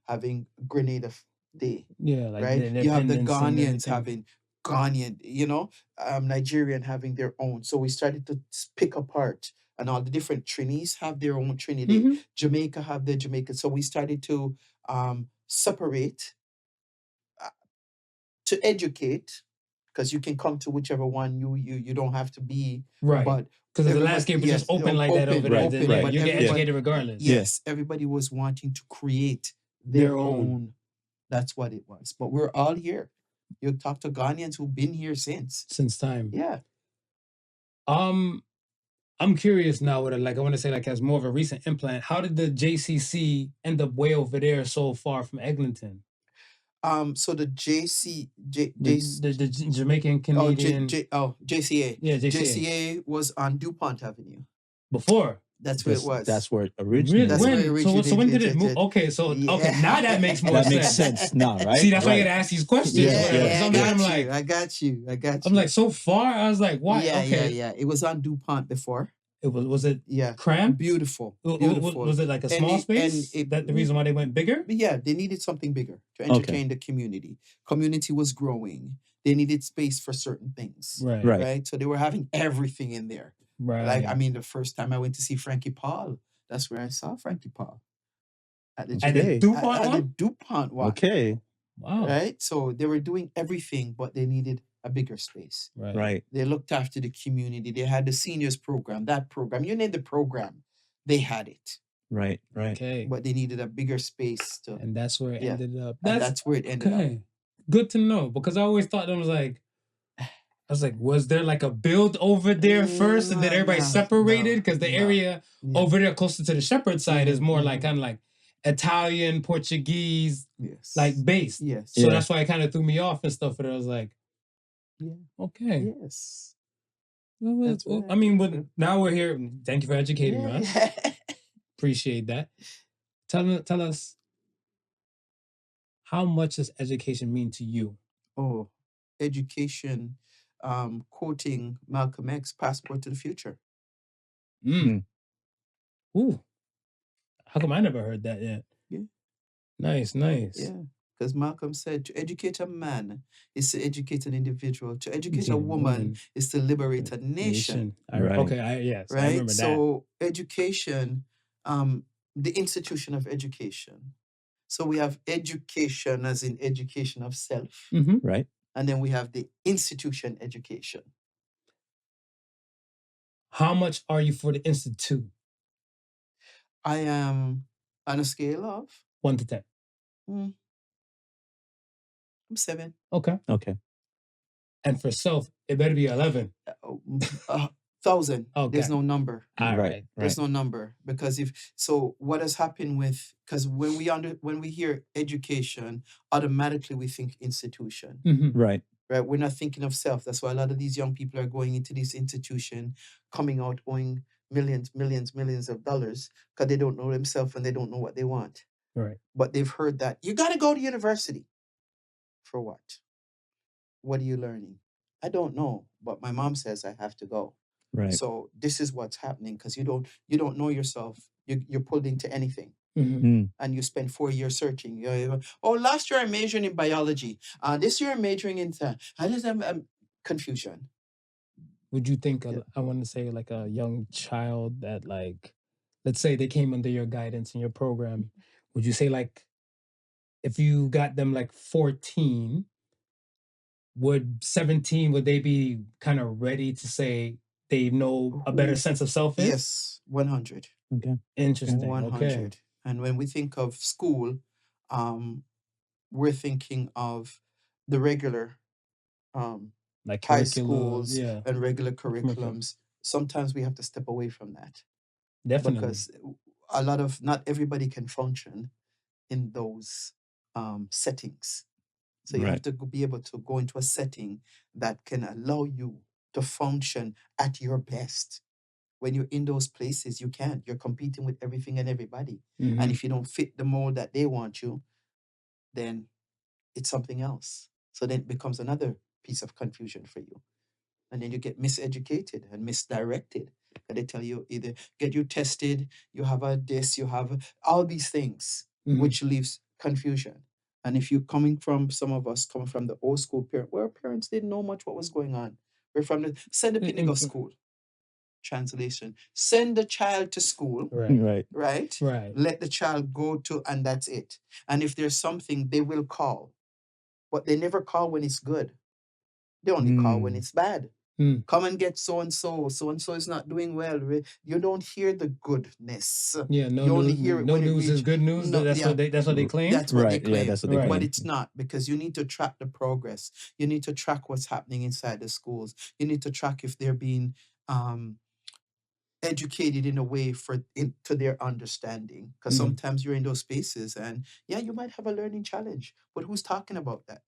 having Grenada Day, Yeah, like right? the You have the independence and Ghanaians everything. having Ghanaian, Nigerian having their own. So we started to pick apart, and all the different Trinis have their own Trinity. Mhm. Jamaica have their Jamaica. So we started to separate, to educate, because you can come to whichever one you don't have to be, Right. but Because the everybody- landscape was just yes, open like that over there. Right, Then right. yeah, you get everybody- educated regardless. yes, everybody was wanting to create their Their own. own. That's what it was. But we're all here. You talk to Ghanaians who've been here since. Since time. Yeah. I'm curious now with I want to say as more of a recent implant, how did the JCC end up way over there so far from Eglinton? So the The Jamaican Canadian JCA. Yeah, JCA. JCA was on DuPont Avenue. Before. That's where it was. That's where it Really? originated. That's where it When? So when did it move? originated. Okay, so okay, now that makes more That sense. makes sense now, right? See, that's why I Right. gotta ask these questions. Yeah, right? yeah. So I now got I'm you. like, I got you. I'm like, so far? I was like, why? Yeah, Okay. yeah. It was on DuPont before. It was it Yeah. cramped? Beautiful. Was it like a small space? That the reason why they went bigger? Yeah, they needed something bigger to entertain the community. Community was growing. They needed space for certain things. Right. Right. So they were having everything in there. Right. The first time I went to see Frankie Paul, that's where I saw Frankie Paul. At the Okay. DuPont at the one? DuPont one. Okay. Wow. Right. So they were doing everything, but they needed a bigger space. Right. They looked after the community. They had the seniors program, that program. You name the program, they had it. Right. Right. Okay. But they needed a bigger space to. And that's where it ended up. And that's where it ended up. Okay. Good to know, because I always thought it was was there a build over there first and then everybody separated? Because the area over there closer to the Shepherd side is more kind of Italian, Portuguese, based. Yes. So that's why it kind of threw me off and stuff. But I was like, okay. Yes. Well, I mean, now we're here. Thank you for educating us. Appreciate that. Tell us, how much does education mean to you? Oh, education, quoting Malcolm X, passport to the future. Ooh. How come I never heard that yet? Yeah. Nice. Yeah. Because Malcolm said, to educate a man is to educate an individual. To educate a woman is to liberate a nation. Right. Okay, I remember that. So education, the institution of education. So we have education as in education of self. Right. And then we have the institution education. How much are you for the institute? I am on a scale of 1 to 10. I'm 7. Okay. And for self, it better be 11. 1,000. Okay. There's no number. All right. There's no number, because what has happened because when we hear education, automatically we think institution. Right. Right. We're not thinking of self. That's why a lot of these young people are going into this institution, coming out owing millions of dollars, because they don't know themselves and they don't know what they want. Right. But they've heard that you got to go to university. For what? What are you learning? I don't know, but my mom says I have to go. Right. So this is what's happening, because you don't know yourself. You're pulled into anything. And you spend 4 years searching. Last year I majored in biology. This year I'm majoring in confusion. Would you think, I want to say a young child that let's say they came under your guidance in your program, would you say like if you got them like 14, would 17, would they be kind of ready to say they know a better sense of self is? Yes, 100. Okay. Interesting. 100. Okay. And when we think of school, we're thinking of the regular Like high curriculum, schools yeah. and regular Curriculum. curriculums. Sometimes we have to step away from that Definitely. because not everybody can function in those settings. So you have Right. to be able to go into a setting that can allow you to function at your best. When you're in those places, you can't. You're competing with everything and everybody. And Mhm. if you don't fit the mold that they want you, then it's something else. So then it becomes another piece of confusion for you. And then you get miseducated and misdirected. And they tell you either get you tested, you have a this, you have all these things, Mhm. which leaves confusion. And if you're coming from, some of us come from the old school parent, where parents didn't know much what was going on. We're from the send the picnic of school. Translation: send the child to school, Right. Right. right? Right. Let the child go to, and that's it. And if there's something, they will call, but they never call when it's good. They only call when it's bad. Mm. Come and get so and so. So and so is not doing well. You don't hear the goodness. Yeah, no You only news, hear it no when it news is reach. good news. No, That's yeah, what they claim. that's what they Right. Yeah, claim. that's what they Right. But claim. it's not, because you need to track the progress. You need to track what's happening inside the schools. You need to track if they're being educated in a way to their understanding. Because Mhm. sometimes you're in those spaces and yeah, you might have a learning challenge, but who's talking about that?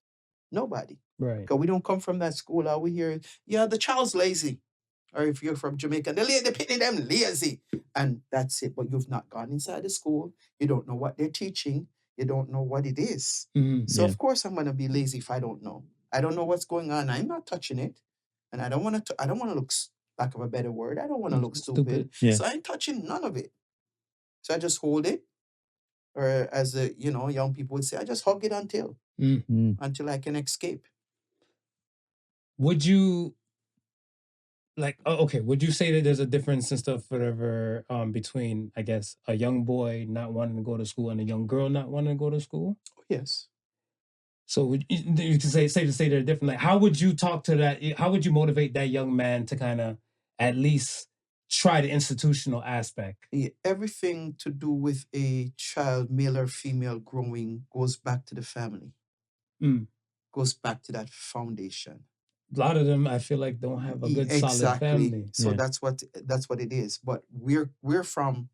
Nobody. Right. Because we don't come from that school. All we hear, yeah, the child's lazy. Or if you're from Jamaica, they're picking them lazy. And that's it. But you've not gone inside the school. You don't know what they're teaching. You don't know what it is. Mhm. So Yeah. of course I'm gonna be lazy if I don't know. I don't know what's going on. I'm not touching it. And I don't want to look, lack of a better word, I don't want to look stupid. Yeah. So I ain't touching none of it. So I just hold it. Or as young people would say, I just hug it until I can escape. Would you okay, would you say that there's a difference and stuff, whatever, between, I guess, a young boy not wanting to go to school and a young girl not wanting to go to school? Yes. So you can say they're different. Like, how would you talk to that? How would you motivate that young man to kind of at least try the institutional aspect? Yeah, everything to do with a child, male or female, growing goes back to the family. Mm. Goes back to that foundation. A lot of them, I feel like, don't have a good solid family. So Yeah. that's what it is. But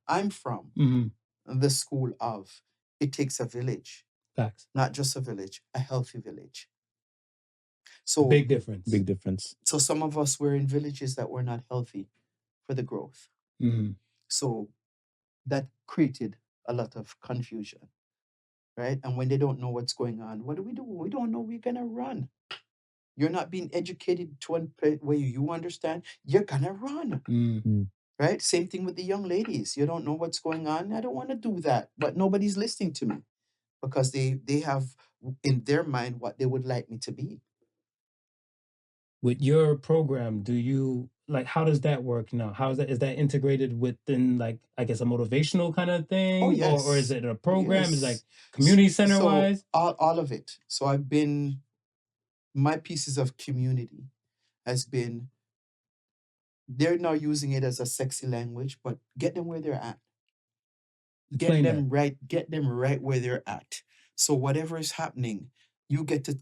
I'm from Mhm. the school of it takes a village, Facts. not just a village, a healthy village. So Big difference. Big difference. So some of us were in villages that were not healthy for the growth. Mhm. So that created a lot of confusion, right? And when they don't know what's going on, what do? We don't know. We're gonna run. You're not being educated to a point where you understand. You're gonna run, right? Same thing with the young ladies. You don't know what's going on. I don't want to do that, but nobody's listening to me because they have in their mind what they would like me to be. With your program, do you how does that work now? Is that integrated within, like, I guess, a motivational kind of thing? Oh yes. Or is it a program? Is it, like, Yes. community center So wise? all of it. So my pieces of community has been, they're now using it as a sexy language, but get them where they're at. Explain that. Get them right where they're at. So whatever is happening, you get to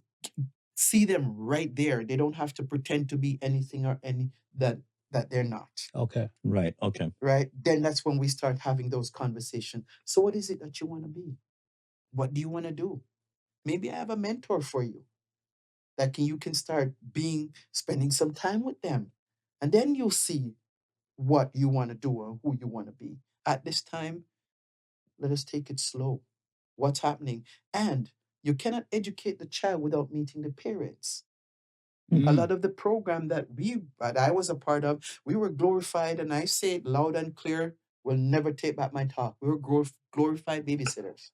see them right there. They don't have to pretend to be anything or any that they're not. Okay. Right. Okay. Right? Then that's when we start having those conversations. So what is it that you want to be? What do you want to do? Maybe I have a mentor for you that you can start spending some time with them. And then you'll see what you want to do or who you want to be. At this time, let us take it slow. What's happening? And you cannot educate the child without meeting the parents. A lot of the program that I was a part of, we were glorified, and I say it loud and clear, will never take back my talk. We were glorified babysitters.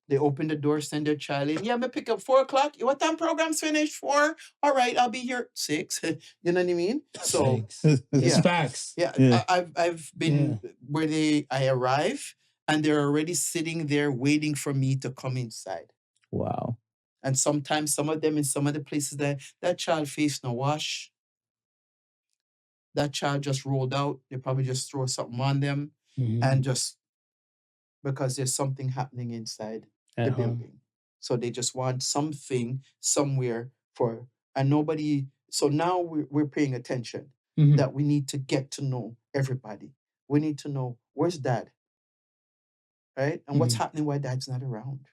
They open the door, send their child in. Yeah, I'm gonna pick up 4:00. What time program's finished? 4. All right, I'll be here 6. You know what I mean? So It's facts. yeah, Yeah. I've been where I arrive and they're already sitting there waiting for me to come inside. Wow. And sometimes some of them in some of the places that child face no wash. That child just rolled out. They probably just throw something on them and just because there's something happening inside the building. So they just want something somewhere for, and nobody. So now we're paying attention that we need to get to know everybody. We need to know where's dad, right? And what's happening while dad's not around,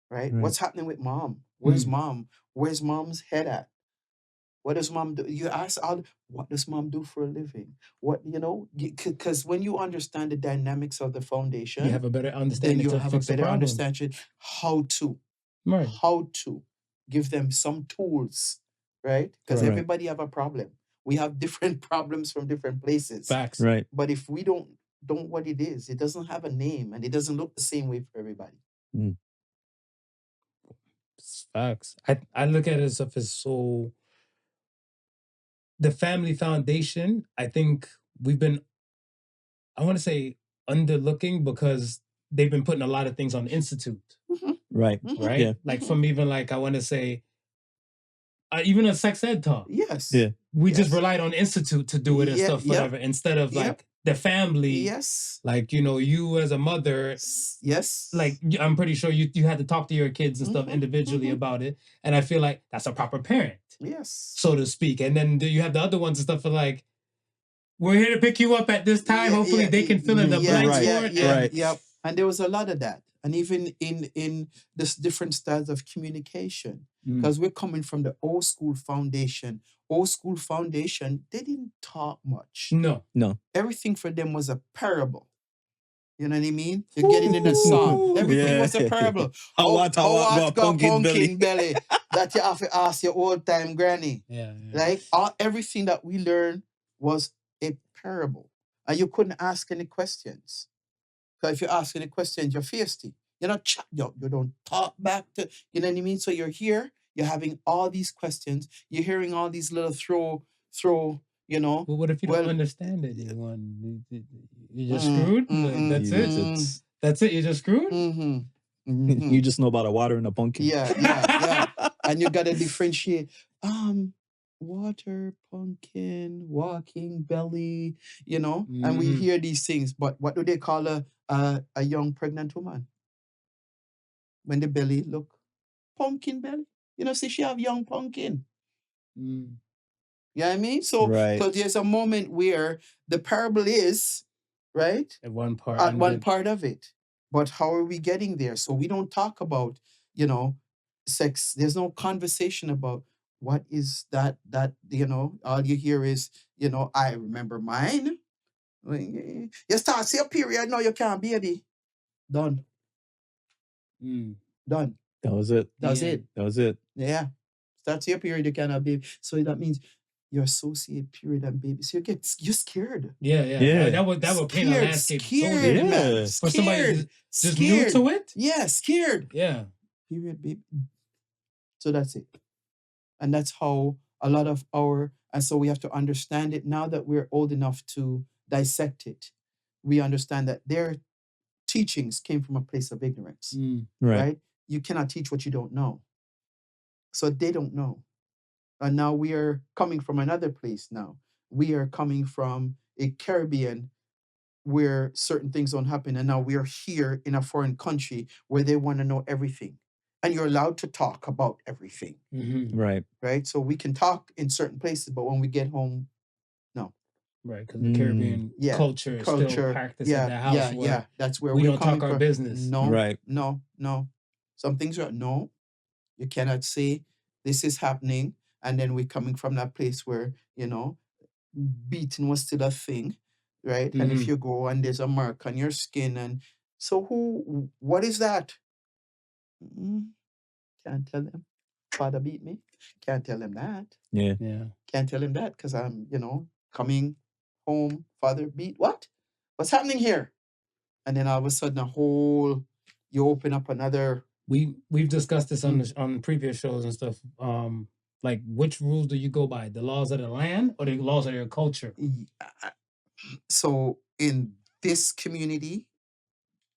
right? What's happening with mom? Where's mom? Where's mom's head at? What does mom do? You ask all, what does mom do for a living? What, because when you understand the dynamics of the foundation, You have a better then understanding you to have a fix the better problem. understanding how to Right. give them some tools, right? Because Right. everybody have a problem. We have different problems from different places. Facts. Right. But if we don't what it is, it doesn't have a name and it doesn't look the same way for everybody. Facts. I look at it as if it's so. The family foundation, I think we've been, I want to say, underlooking because they've been putting a lot of things on the institute. Right. Right? Yeah. Like from even like, I want to say, even a sex ed talk. Yes. Yeah. We just relied on institute to do it and stuff, whatever, instead of like the family. Yes. Like, you as a mother, Yes. like I'm pretty sure you had to talk to your kids and stuff individually about it. And I feel like that's a proper parent. Yes. So to speak. And then you have the other ones and stuff for like, we're here to pick you up at this time. Hopefully they can fill in the blanks for it. Yeah. And there was a lot of that. And even in this different styles of communication, because we're coming from the old school foundation. Old school foundation, they didn't talk much. No. Everything for them was a parable. You know what I mean? You're getting in a song. Everything was a parable. How got pumpkin belly that you have to ask your old time granny. Yeah. Like everything that we learned was a parable. And you couldn't ask any questions. Because if you ask any questions, you're feisty. You're not you don't talk back to, you know what I mean? So you're here, you're having all these questions, you're hearing all these little throw, Well, what if you don't understand it? You're just screwed? That's it. That's it. You're just screwed? You just know about a water and a pumpkin. Yeah. And you got to differentiate. Water, pumpkin, walking, belly, and we hear these things. But what do they call a young pregnant woman? When the belly look, pumpkin belly. See, she have young pumpkin. You know what I mean? So there's a moment where the parable is, right? At one part. At one part of it. But how are we getting there? So we don't talk about, sex. There's no conversation about what is that, all you hear is, I remember mine. You start see a period, no, you can't, baby. Done. Done. That was it. That was it. Yeah. Start see a period, you can't have baby. So that means you associate period and baby. So you're scared. Yeah. That would paint a landscape. Scared, man. For somebody just new scared. to it? Yeah, scared. Yeah. Period, baby. So that's it. And that's how a lot of and so we have to understand it now that we're old enough to dissect it. We understand that their teachings came from a place of ignorance, right? You cannot teach what you don't know. So they don't know. And now we are coming from another place now. We are coming from a Caribbean where certain things don't happen. And now we are here in a foreign country where they want to know everything. And you're allowed to talk about everything. Right. Right? So we can talk in certain places, but when we get home, no. Right, because the Caribbean culture is still practiced in the house where that's where we we're don't coming talk our from. business. No, Right. No. Some things are, no. You cannot say this is happening. And then we're coming from that place where, beating was still a thing, right? And if you go and there's a mark on your skin, and so what is that? Can't tell them. Father beat me. Can't tell him that. Yeah. Can't tell him that because I'm, coming home. Father beat what? What's happening here? And then all of a sudden, you open up another. We've discussed this on previous shows and stuff. Like, which rules do you go by? The laws of the land or the laws of your culture? So in this community,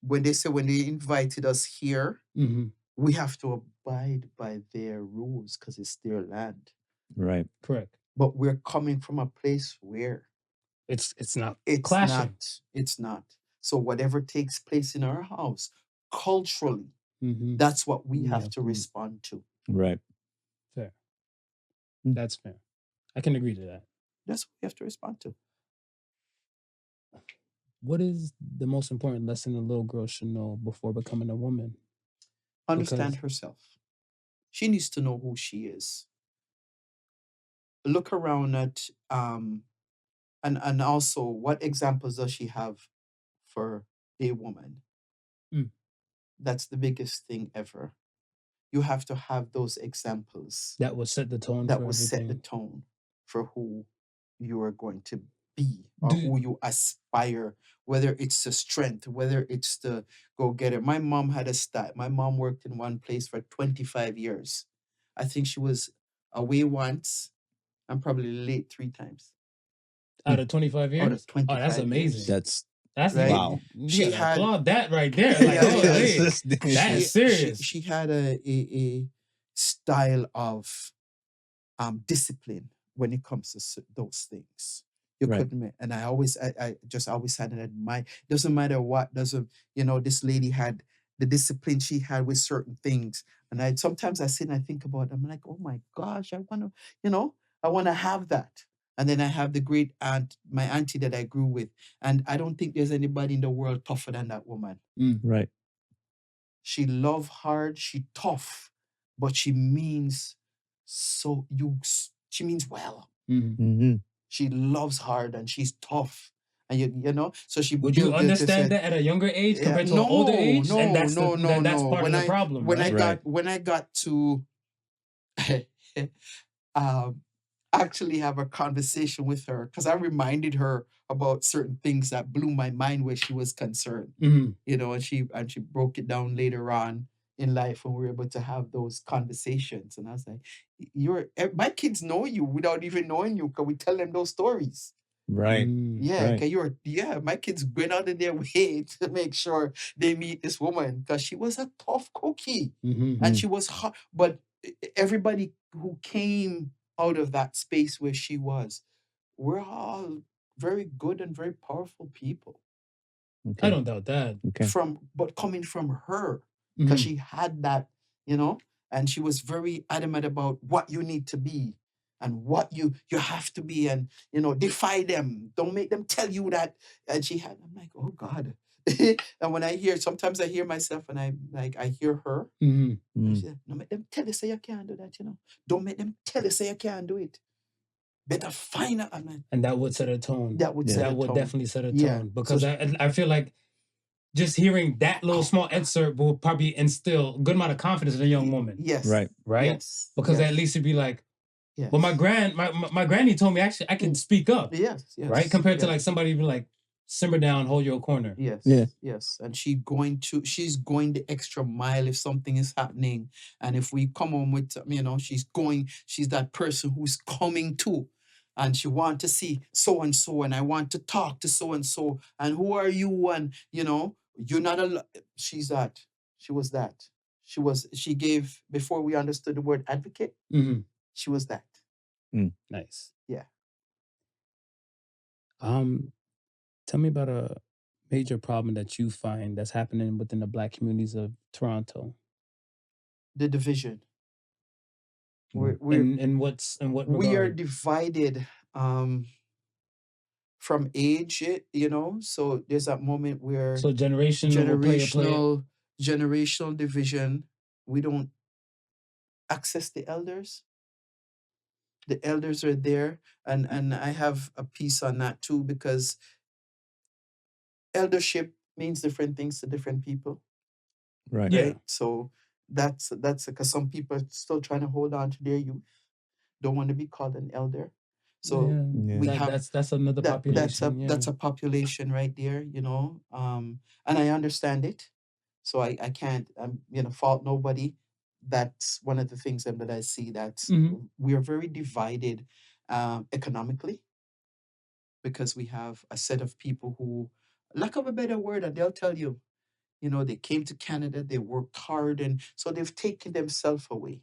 when they invited us here, Mm-hmm. we have to abide by their rules because it's their land. Right. Correct. But we're coming from a place where It's not it's clashing. not. It's not. So whatever takes place in our house, culturally, Mm-hmm. that's what we have Yeah. to respond to. Right. Fair. Mm. That's fair. I can agree to that. That's what we have to respond to. What is the most important lesson a little girl should know before becoming a woman? Understand Because- herself. She needs to know who she is. Look around at and also what examples does she have for a woman? Mm. That's the biggest thing ever. You have to have those examples That will set the tone that for will set the everything. tone for who you are going to be or Do- who you aspire, whether it's the strength, whether it's the go getter. My mom had a style. My mom worked in one place for 25 years. I think she was away once and probably late 3 times. Out of 25 years? Out of 25 Oh, that's years. amazing. That's That's Right. wow. You She gotta had- applaud that right there. Like, Yeah, oh, yeah, hey, It's just- that is serious. She had a style of discipline when it comes to those things. You Right. couldn't, and I just always had an admire. Doesn't matter what, this lady had the discipline she had with certain things. And sometimes I sit and I think about it, I'm like, oh my gosh, I want to have that. And then I have the great aunt, my auntie that I grew with. And I don't think there's anybody in the world tougher than that woman. Right. She love hard, she tough, but she means she means well. Mm-hmm. She loves hard and she's tough. And so she Would you built understand that at a younger age Yeah, compared to an older age? No, And that's no, that's no. part of the problem, when right? when I got to actually have a conversation with her, because I reminded her about certain things that blew my mind where she was concerned. Mhm. And she broke it down later on in life when we were able to have those conversations. And I was like, my kids know you without even knowing you, because we tell them those stories. Right. Yeah, Right. okay, my kids went out of their way to make sure they meet this woman, because she was a tough cookie. Mhm. And she was hot. But everybody who came out of that space where she was, we're all very good and very powerful people. I don't doubt that. Okay. But coming from her, because Mhm. she had that, and she was very adamant about what you need to be and what you have to be, and defy them. Don't make them tell you that. And I'm like, oh God. And when sometimes I hear myself and I hear her. Mhm. And she said, no, make them tell you say you can't do that, Don't make them tell you say you can't do it. Better find out. And that would set a tone. That would set a tone. Definitely set a tone. Yeah. Because So I feel like just hearing that little small excerpt will probably instill a good amount of confidence in a young woman. Yes. Right. Right? Yes. Because yes. at least it'd be like, Yes. well, my granny told me actually I can speak up. Yes. Yes. Right? Compared to yes. like somebody be like, simmer down, hold your corner. Yes. Yeah. Yes. And she's going the extra mile if something is happening. And if we come on with, she's that person who's coming to. And she want to see so and so, and I want to talk to so and so. And who are you? And you're not a. She's that. She was that. She gave, before we understood the word advocate. Mm-hmm. She was that. Nice. Yeah. Tell me about a major problem that you find that's happening within the Black communities of Toronto. The division. Mm. We're what we are regard? divided from age, so there's that moment where So generational generational division. We don't access the elders. The elders are there, and I have a piece on that too, because eldership means different things to different people. Right. Yeah. Right? So that's because some people are still trying to hold on to their youth, don't want to be called an elder. So Yeah. we have that's another population. that's a population right there, and I understand it. So I can't fault nobody. That's one of the things that I see, that Mhm. we are very divided economically, because we have a set of people who, lack of a better word, and they'll tell you, You know, they came to Canada, they worked hard, and so they've taken themselves away.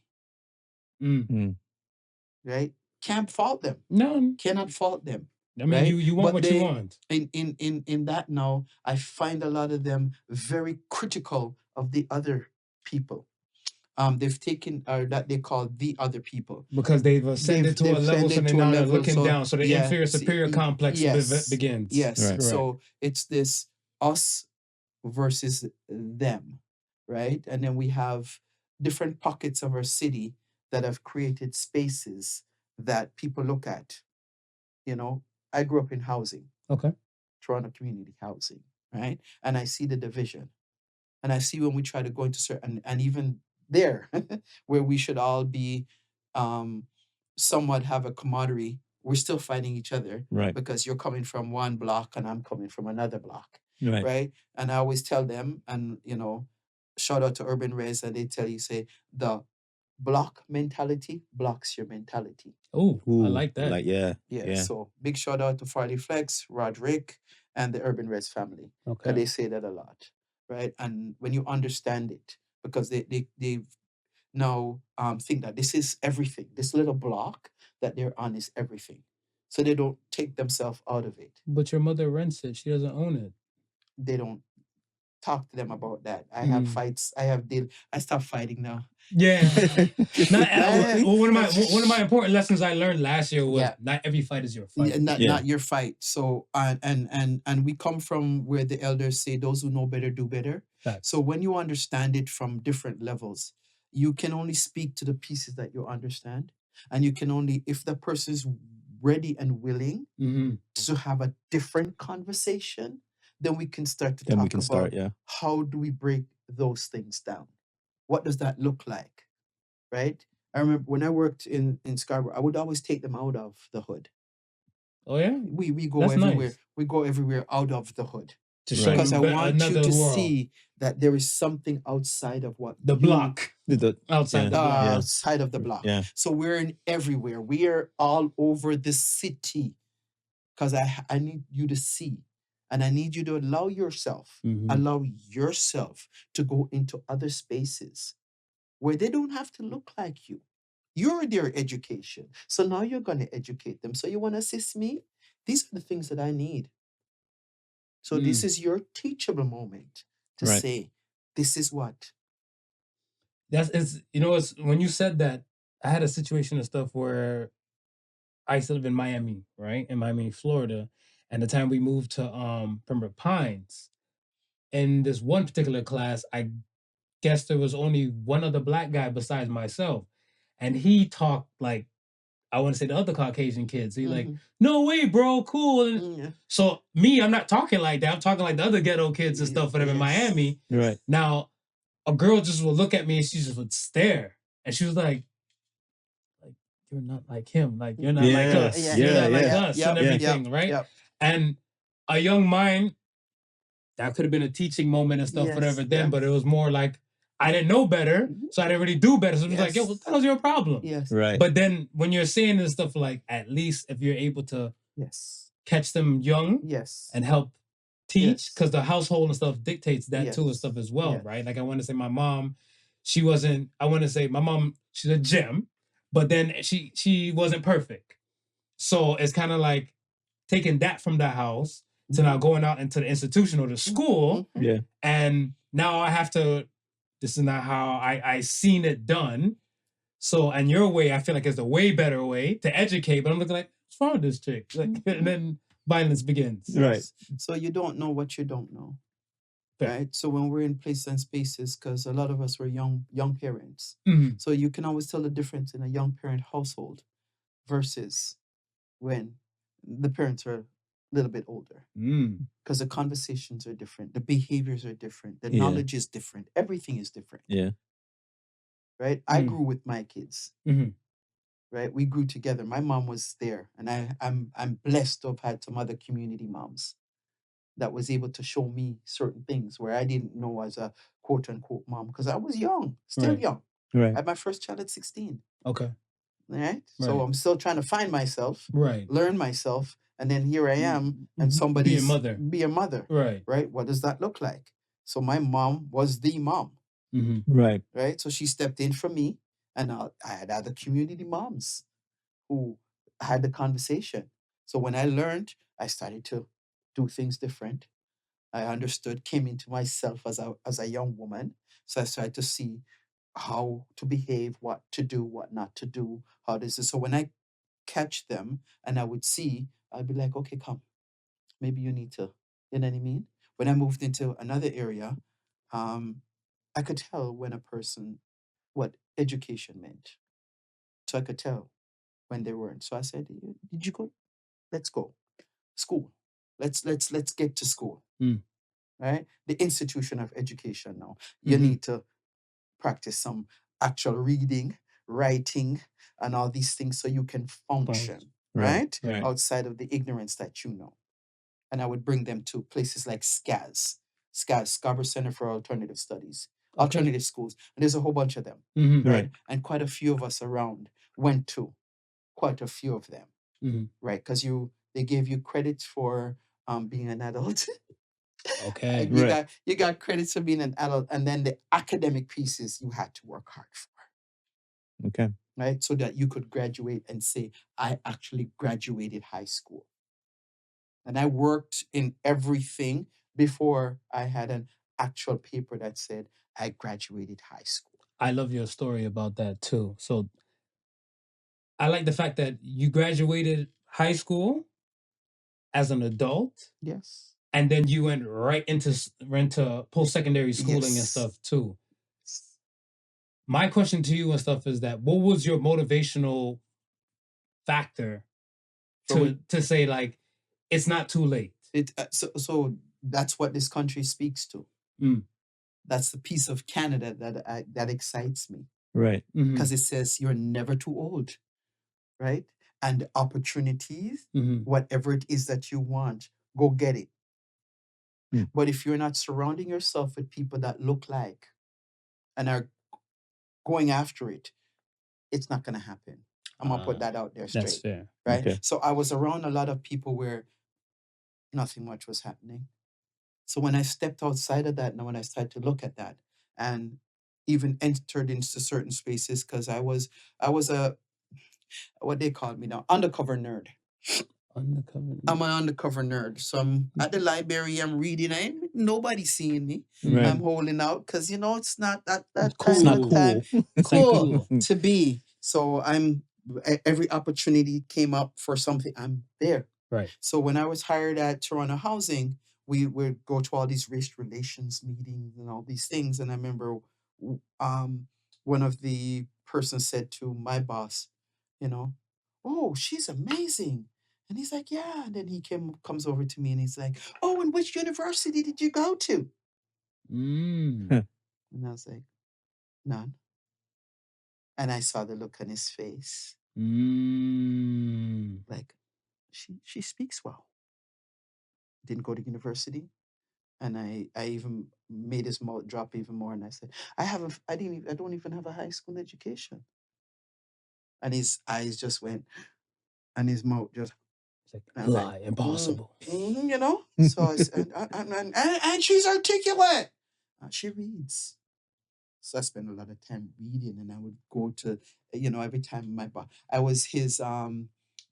Right? Can't fault them. No, Cannot fault them. I mean, right? you want But what you want. In that now, I find a lot of them very critical of the other people. They've taken that they call the other people. Because they've ascended to a level, so they now they're looking down. So the inferior superior complex begins. Yes. Right. So it's this us versus them, right? And then we have different pockets of our city that have created spaces that people look at. You know, I grew up in housing, Okay. Toronto community housing, right? And I see the division. And I see when we try to go into certain, and even there, where we should all be somewhat have a camaraderie, we're still fighting each other. Right. Because you're coming from one block and I'm coming from another block. Right. Right. And I always tell them, and you know, shout out to Urban Res, and they tell you, say, the block mentality blocks your mentality. Oh, I like that. Like, yeah. So big shout out to Farley Flex, Roderick, and the Urban Res family. Because Okay. they say that a lot. Right. And when you understand it, because they've now think that this is everything. This little block that they're on is everything. So they don't take themselves out of it. But your mother rents it. She doesn't own it. They don't talk to them about that. I have fights. I have deal. I stop fighting now. Yeah. One of my important lessons I learned last year was not every fight is your fight. Not your fight. So and we come from where the elders say those who know better do better. Facts. So when you understand it from different levels, you can only speak to the pieces that you understand, and you can only, if the person's ready and willing to have a different conversation, then we can start to talk about how do we break those things down. What does that look like, right? I remember when I worked in Scarborough, I would always take them out of the hood. Oh yeah, we go That's everywhere. nice. We go everywhere out of the hood To show because I you want you another to world. see that there is something outside of what The block. Outside the block. outside of the block. Yeah. So we're in everywhere. We are all over the city because I need you to see. And I need you to allow yourself to go into other spaces where they don't have to look like you. You're their education. So now you're going to educate them. So you want to assist me? These are the things that I need. So this is your teachable moment to say, this is what. It's when you said that, I had a situation and stuff where I used to live in Miami, right? In Miami, Florida. And the time we moved to Pembroke Pines, in this one particular class, I guess there was only one other black guy besides myself. And he talked like, I want to say the other Caucasian kids. He's like, no way, bro, cool. And so me, I'm not talking like that. I'm talking like the other ghetto kids and stuff whatever in Miami. Right. Now, a girl just would look at me and she just would stare. And she was like, you're not like him. Like, you're not like us. You're not like us and everything, right? Yep. And a young mind, that could have been a teaching moment and stuff, whatever then, but it was more like, I didn't know better, so I didn't really do better. So it was like, yo, what the hell's your problem? Yes. Right. But then when you're saying this stuff, like, at least if you're able to catch them young and help teach, because the household and stuff dictates that too and stuff as well, right? Like, I want to say my mom, my mom, she's a gem, but then she wasn't perfect. So it's kind of like taking that from the house to now going out into the institution or the school. Yeah. And now I have to, this is not how I seen it done. So, and your way, I feel like is the way better way to educate, but I'm looking like, what's wrong with this chick? Like, and then violence begins. Right. So you don't know what you don't know. Fair. Right. So when we're in places and spaces, because a lot of us were young parents. So you can always tell the difference in a young parent household versus when the parents are a little bit older. Because the conversations are different, the behaviors are different, the knowledge is different, everything is different. Yeah. Right. I grew with my kids. Right. We grew together. My mom was there, and I'm blessed to have had some other community moms that was able to show me certain things where I didn't know as a quote unquote mom, because I was young, still young. Right. I had my first child at 16. Okay. Right. So I'm still trying to find myself, learn myself, and then here I am, and somebody's Be a mother. Be a mother. Right. Right. What does that look like? So my mom was the mom, Right. right? So she stepped in for me, and I had other community moms who had the conversation. So when I learned, I started to do things different. I understood, came into myself as a young woman. So I started to see how to behave, what to do, what not to do, how this is. So when I catch them and I would see, I'd be like, okay, come, maybe you need to, you know what I mean? When I moved into another area, um, I could tell when a person, what education meant. So I could tell when they weren't. So I said, did you go? Let's go. School. Let's get to school. Right? The institution of education now. You need to practice some actual reading, writing, and all these things so you can function, right? Right. Outside of the ignorance that you know. And I would bring them to places like SCAS, Scarborough Center for Alternative Studies, alternative schools. And there's a whole bunch of them, right? Right. And quite a few of us around went to quite a few of them, right? Because they gave you credits for being an adult. Okay. You Right. got credits for being an adult, and then the academic pieces you had to work hard for, Okay. right? So that you could graduate and say, I actually graduated high school. And I worked in everything before I had an actual paper that said I graduated high school. I love your story about that too. So I like the fact that you graduated high school as an adult, Yes. and then you went right into post-secondary schooling and Yes. stuff too. My question to you and stuff is that what was your motivational factor to say like it's not too late? So that's what this country speaks to. That's the piece of Canada that excites me. Right. Because it says you're never too old, right? And opportunities, whatever it is that you want, go get it. But if you're not surrounding yourself with people that look like and are going after it, it's not going to happen. I'm going to put that out there straight. That's fair. Right? Okay. So I was around a lot of people where nothing much was happening. So when I stepped outside of that, and when I started to look at that, and even entered into certain spaces, because I was a what they call me now, undercover nerd. Undercover. I'm an undercover nerd. So I'm at the library, I'm reading, nobody seeing me. Right. I'm holding out because it's not that Cool. time It's not of cool. time. It's not Cool cool. to be. So every opportunity came up for something, I'm there. Right. So when I was hired at Toronto Housing, we would go to all these race relations meetings and all these things. And I remember one of the persons said to my boss, oh, she's amazing. And he's like, yeah. And then he comes over to me and he's like, oh, and which university did you go to? And I was like, none. And I saw the look on his face. Like, she speaks well. Didn't go to university. And I even made his mouth drop even more. And I said, I don't even have a high school education. And his eyes just went, and his mouth just, It's and I like was lie, impossible. So I said, and she's articulate. She reads. So I spent a lot of time reading, and I would go to, every time I was his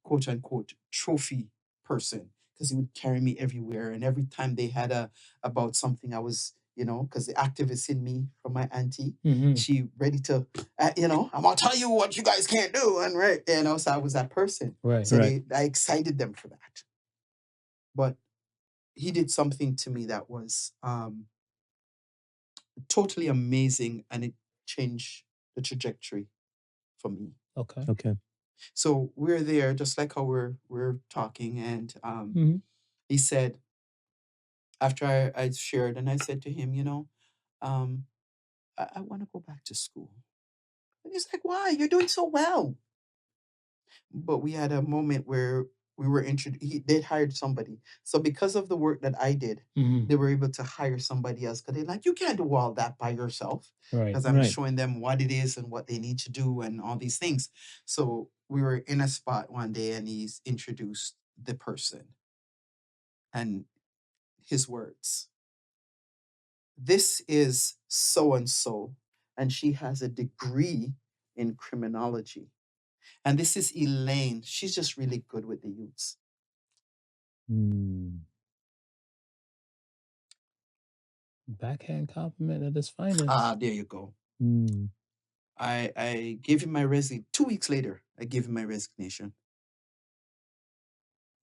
quote unquote trophy person, because he would carry me everywhere. And every time they had about something, I was, because the activist in me from my auntie, she ready to, I'm gonna tell you what you guys can't do, and right, so I was that person. Right. So Right. I excited them for that. But he did something to me that was totally amazing, and it changed the trajectory for me. Okay. Okay. So we're there, just like how we're talking, and he said, after I shared, and I said to him, I want to go back to school. And he's like, why? You're doing so well. But we had a moment where we were they'd hired somebody. So because of the work that I did, they were able to hire somebody else, because they're like, you can't do all that by yourself. Right. Because I'm Right. showing them what it is and what they need to do and all these things. So we were in a spot one day, and he's introduced the person and his words. this is so and so, and she has a degree in criminology. And this is Elaine. She's just really good with the youths. Mm. Backhand compliment at its finest. There you go. Mm. I gave him my resignation. 2 weeks later, I gave him my resignation.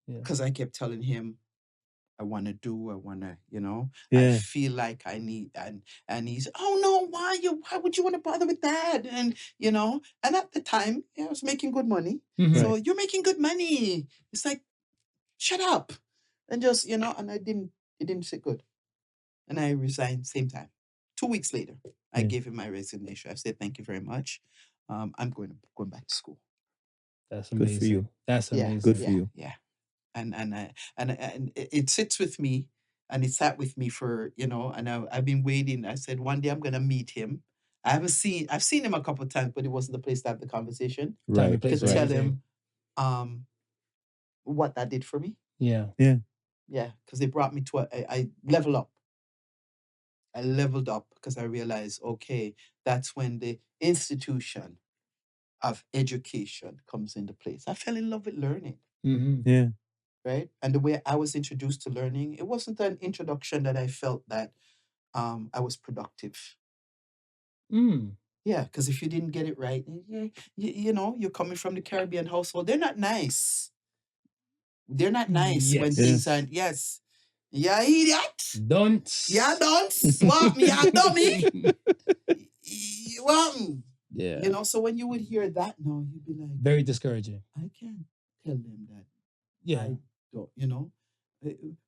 Yeah. Because I kept telling him, I want to, I Yeah. feel like I need, and he's, oh no, why would you want to bother with that? And, and at the time, I was making good money. Mhm. So you're making good money. It's like, shut up. And just, and it didn't sit good. And I resigned same time. 2 weeks later, I Yeah. gave him my resignation. I said, thank you very much. I'm going back to school. That's Good amazing. for you. That's Yeah, amazing. Good for you. Yeah. And it sits with me, and it sat with me for, and I've been waiting. I said, one day I'm going to meet him. I've seen him a couple of times, but it wasn't the place to have the conversation. Time and Right. place To for tell everything. him what that did for me. Yeah. Yeah. Yeah, because it brought me to I level up. I leveled up because I realized, okay, that's when the institution of education comes into place. I fell in love with learning, Mm-hmm. Yeah. right? And the way I was introduced to learning, it wasn't an introduction that I felt that I was productive. Mm. Yeah, because if you didn't get it right, you're coming from the Caribbean household. They're not nice. They're not nice when Yes. things aren't. Yes. Yeah, idiot. Don't. Yeah, don't swap me. Yeah, dummy. You want me? Yeah. So when you would hear that now, you'd be like, Very discouraging. I can't tell them that. Yeah. I don't,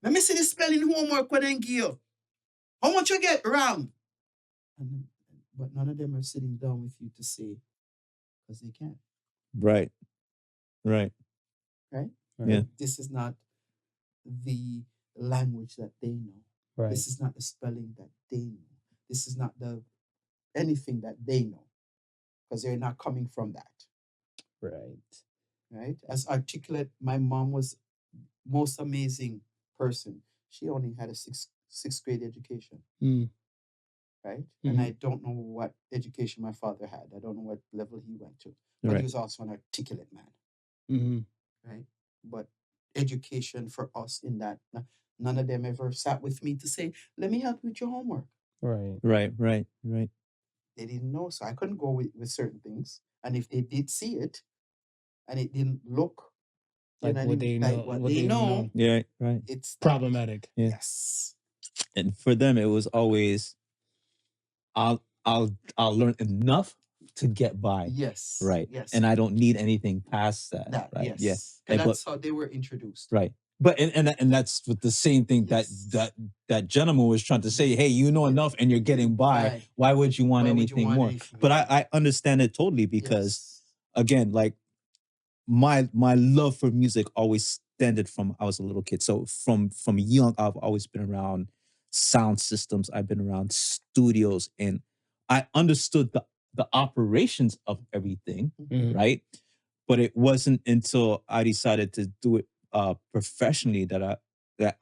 Let me see the spelling homework when they give you. How much you get wrong? But none of them are sitting down with you to say, because they can't. Right. Right. Right? Yeah. This is not the language that they know. Right. This is not the spelling that they know. This is not the anything that they know, because they're not coming from that. Right. Right? As articulate, my mom was most amazing person. She only had a sixth grade education. Mm. Right? And I don't know what education my father had. I don't know what level he went to. But Right. he was also an articulate man. Mm-hmm. Right? But education for us in that, none of them ever sat with me to say, let me help you with your homework. Right. Right. Right. Right. They didn't know, so I couldn't go with certain things. And if they did see it and it didn't look Like what they know. what they know, Yeah. Right. it's Problematic. Yeah. Yes. And for them, it was always, I'll learn enough to get by. Yes. Right. Yes. And I don't need anything past that. That, right. yes. Yeah. And But that's how they were introduced. right. But and that's with the same thing Yes. that gentleman was trying to say. Hey, you know enough, and you're getting by. Right. Why would you want Why would you anything want more? anything But more? I understand it totally because Yes. again, like my love for music always stemmed from I was a little kid. So from young, I've always been around sound systems. I've been around studios, and I understood the operations of everything, Mhm. right? But it wasn't until I decided to do it professionally that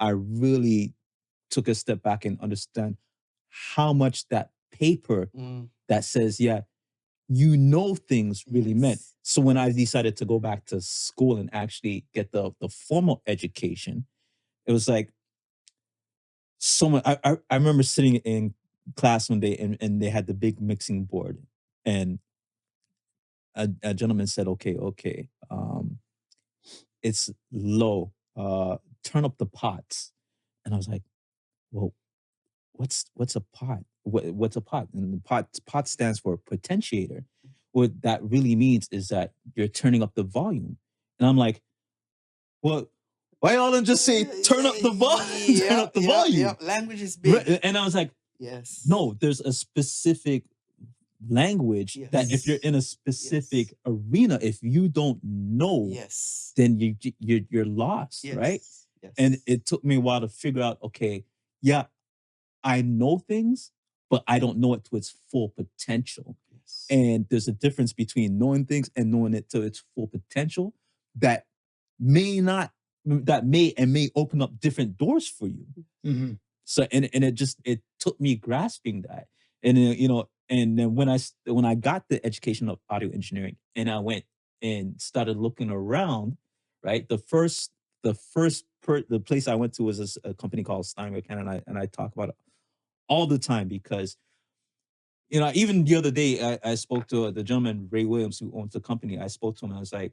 I really took a step back and understand how much that paper that says, yeah, you know things really meant. Yes. So when I decided to go back to school and actually get the formal education, it was like someone I remember sitting in class one day and they had the big mixing board and a gentleman said, okay, it's low. Turn up the pots. And I was like, well, what's a pot? What's a pot? And the pot stands for potentiator. What that really means is that you're turning up the volume. And I'm like, well, why y'all don't just say turn up the volume? Turn up the volume. Yeah. Language is big. Right? And I was like, Yes. no, there's a specific language that if you're in a specific arena, if you don't know, Yes. then you're lost, Yes. right? Yes. And it took me a while to figure out, okay, yeah, I know things, but I don't know it to its full potential. Yes. And there's a difference between knowing things and knowing it to its full potential that may open up different doors for you. Mm-hmm. So and it took me grasping that. And and then when I got the education of audio engineering and I went and started looking around, right? The place I went to was a company called Steinway Canada, and I talk about it all the time because even the other day I spoke to the gentleman Ray Williams who owns the company. I spoke to him and I was like,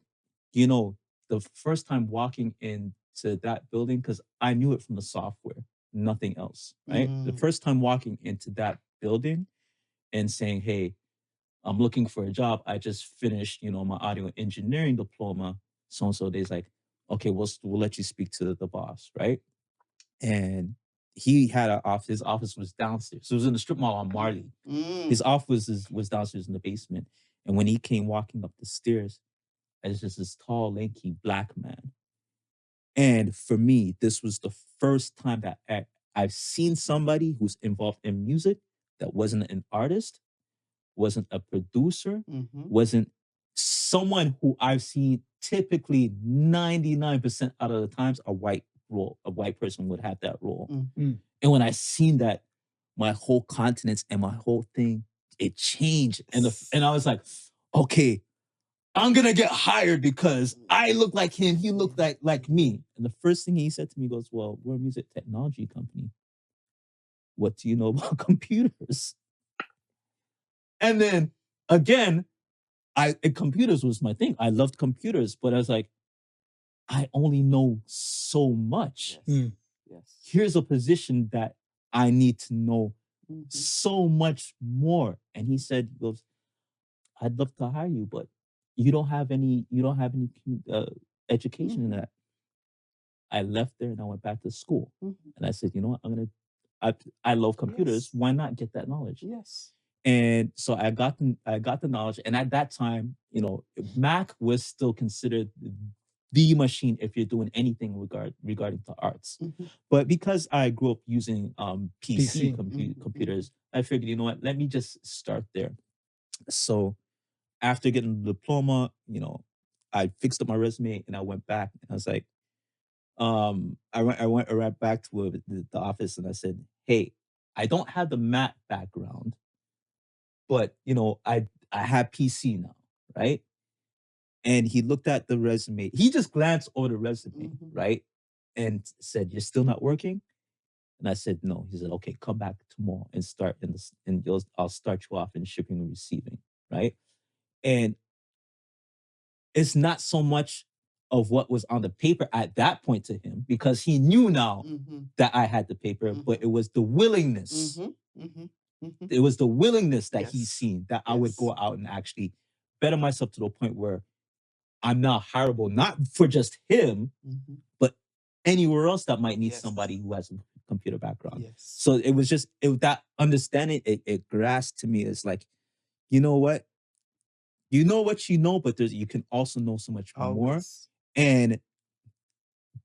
the first time walking into that building, because I knew it from the software, nothing else, right? The first time walking into that building and saying, hey, I'm looking for a job. I just finished, my audio engineering diploma. So and so days like, okay, we'll let you speak to the boss, right? And he had an office. His office was downstairs. So it was in the strip mall on Marley. His office was downstairs in the basement. And when he came walking up the stairs, as just this tall, lanky black man. And for me, this was the first time that I've seen somebody who's involved in music that wasn't an artist, wasn't a producer, wasn't someone who I've seen typically 99% out of the times a white person would have that role. And when I seen that, my whole continence and my whole thing, it changed. And I was like, okay, I'm gonna get hired because I look like him, he looked like me. And the first thing he said to me goes, well, we're a music technology company. What do you know about computers? And then again, computers was my thing. I loved computers, but I was like, I only know so much. Yes. Here's a position that I need to know so much more. And he said, he goes, I'd love to hire you, but you don't have any education in that. I left there and I went back to school. And I said, you know what, I love computers. Yes. Why not get that knowledge? Yes. And so I got the knowledge. And at that time, Mac was still considered the machine if you're doing anything regarding to arts. But because I grew up using PC. Computers, I figured, you know what, let me just start there. So after getting the diploma, I fixed up my resume and I went back and I was like, I went right back to the office and I said, hey, I don't have the Mac background, but I have PC now, right? And he looked at the resume. He just glanced over the resume, right? And said, you're still not working? And I said, no. He said, okay, come back tomorrow and start I'll start you off in shipping and receiving, right? And it's not so much of what was on the paper at that point to him, because he knew now that I had the paper, but it was the willingness. It was the willingness that he's seen that I would go out and actually better myself to the point where I'm now hireable, not for just him, but anywhere else that might need somebody who has a computer background. So it was just that understanding, it grasped to me. It's like, you know what? You know what you know, but you can also know so much more. And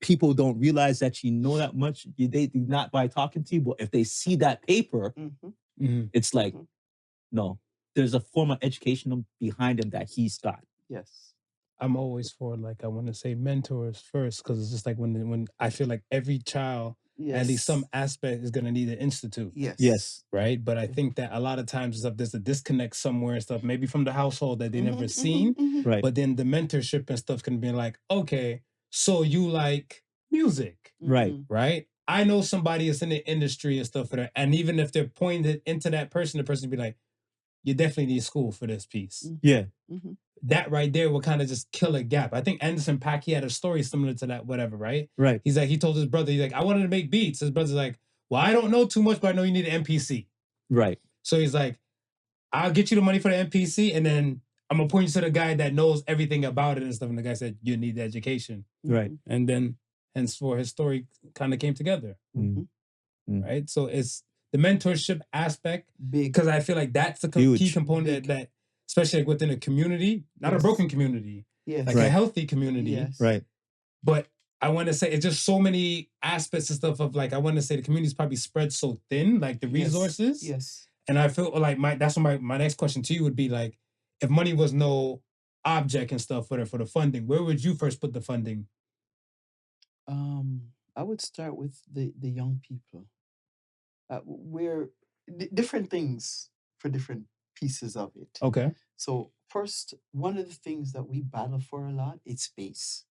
people don't realize that you know that much. They do not by talking to you, but if they see that paper, it's like, no, there's a form of education behind him that he's got. Yes. I'm always for, like, I want to say mentors first, because it's just like when I feel like every child, at least some aspect, is going to need an institute. Yes. Right? But I think that a lot of times there's a disconnect somewhere and stuff, maybe from the household that they never seen. Right. But then the mentorship and stuff can be like, okay, so you like music. Right. Right? I know somebody is in the industry and stuff for that. And even if they're pointed into that person, the person will be like, you definitely need school for this piece. Yeah. That right there will kind of just kill a gap. I think Anderson .Paak, he had a story similar to that, whatever, right? Right. He's like, he told his brother, he's like, I wanted to make beats. His brother's like, well, I don't know too much, but I know you need an MPC. Right. So he's like, I'll get you the money for the MPC, and then I'm going to point you to the guy that knows everything about it and stuff. And the guy said, you need the education. Right. And then henceforth, his story kind of came together. Right? So it's the mentorship aspect, because I feel like that's the key component that, especially like within a community, not a broken community, like a healthy community. Right. But I want to say it's just so many aspects and stuff of, like, I want to say the community is probably spread so thin, like the resources. And I feel like that's what my next question to you would be, like, if money was no object and stuff for the funding, where would you first put the funding? I would start with the young people. we're different things for different pieces of it. Okay. So first, one of the things that we battle for a lot is space,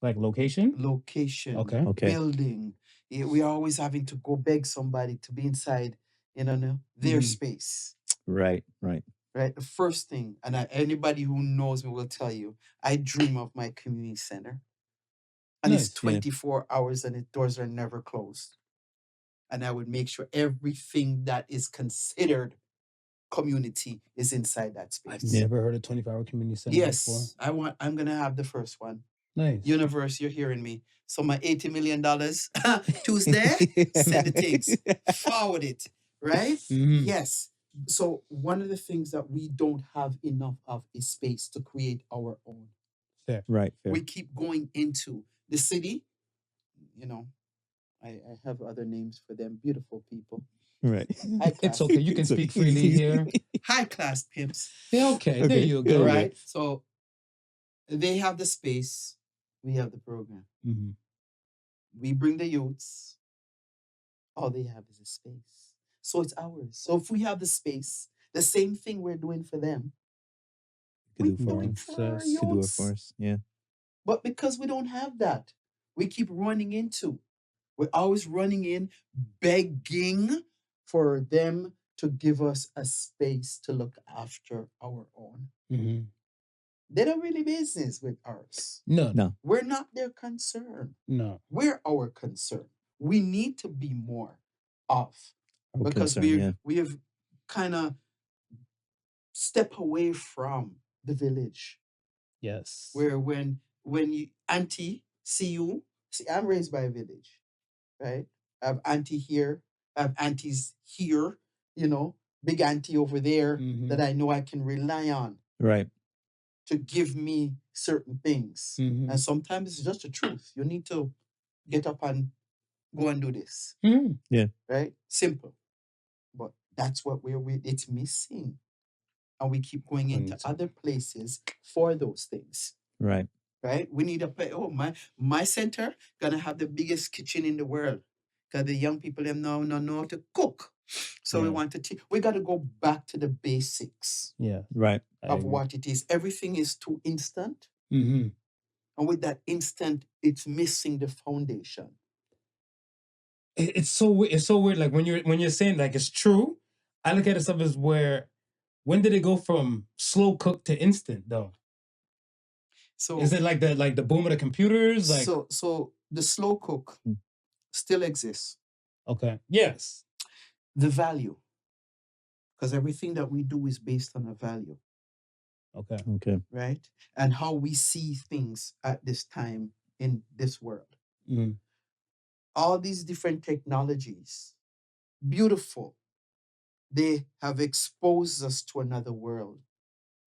Like location? location, Okay. Okay. building. We are always having to go beg somebody to be inside, their Mhm. space. Right. Right. The first thing, and anybody who knows me will tell you, I dream of my community center, and it's Nice. 24 hours, and the doors are never closed. And I would make sure everything that is considered community is inside that I've space. never heard of 24-hour community center before. Yes, I'm gonna have the first one. Nice. Universe, you're hearing me. So my $80 million Tuesday, send the things, forward it, right? Mhm. Yes. So one of the things that we don't have enough of is space to create our own. Fair. Right. Fair. We keep going into the city. I have other names for them. Beautiful people. Right. High It's class. okay. You can speak freely here. High class pimps. Yeah, okay. There Okay. you go. Okay. Right? So they have the space. We have the program. Mhm. We bring the youths. All they have is a space. So it's ours. So if we have the space, the same thing we're doing for them, we Could do do for it us. for our Could Could do it youths. for us. Yeah. But because we don't have that, we keep running into. We're always running in, begging for them to give us a space to look after our own. Mhm. They don't really business with ours. No. We're not their concern. No. We're our concern. We need to be more of, Our because concern, yeah. we have kind of stepped away from the village, Yes. where when you auntie see you, see, I'm raised by a village, right? I have auntie here, I have aunties here, big auntie over there Mhm. that I know I can rely on Right. to give me certain things. Mhm. And sometimes it's just the truth. You need to get up and go and do this. Mhm. Right? Simple. But that's what it's missing. And we keep going into other places for those things. Right. Right? We need my center gonna have the biggest kitchen in the world. Because the young people them now know how to cook. So we Yeah. want to we gotta go back to the basics Yeah. Right. of what it is. Everything is too instant. Mhm. And with that instant, it's missing the foundation. It's so weird. Like when you're saying like it's true, I look at it stuff as when did it go from slow cook to instant though? So Is it like the boom of the computers? Like so the slow cook still exists. okay. Yes. The value. Because everything that we do is based on a value. Okay. Okay. Right? And how we see things at this time in this world. Mhm. All these different technologies, beautiful. They have exposed us to another world.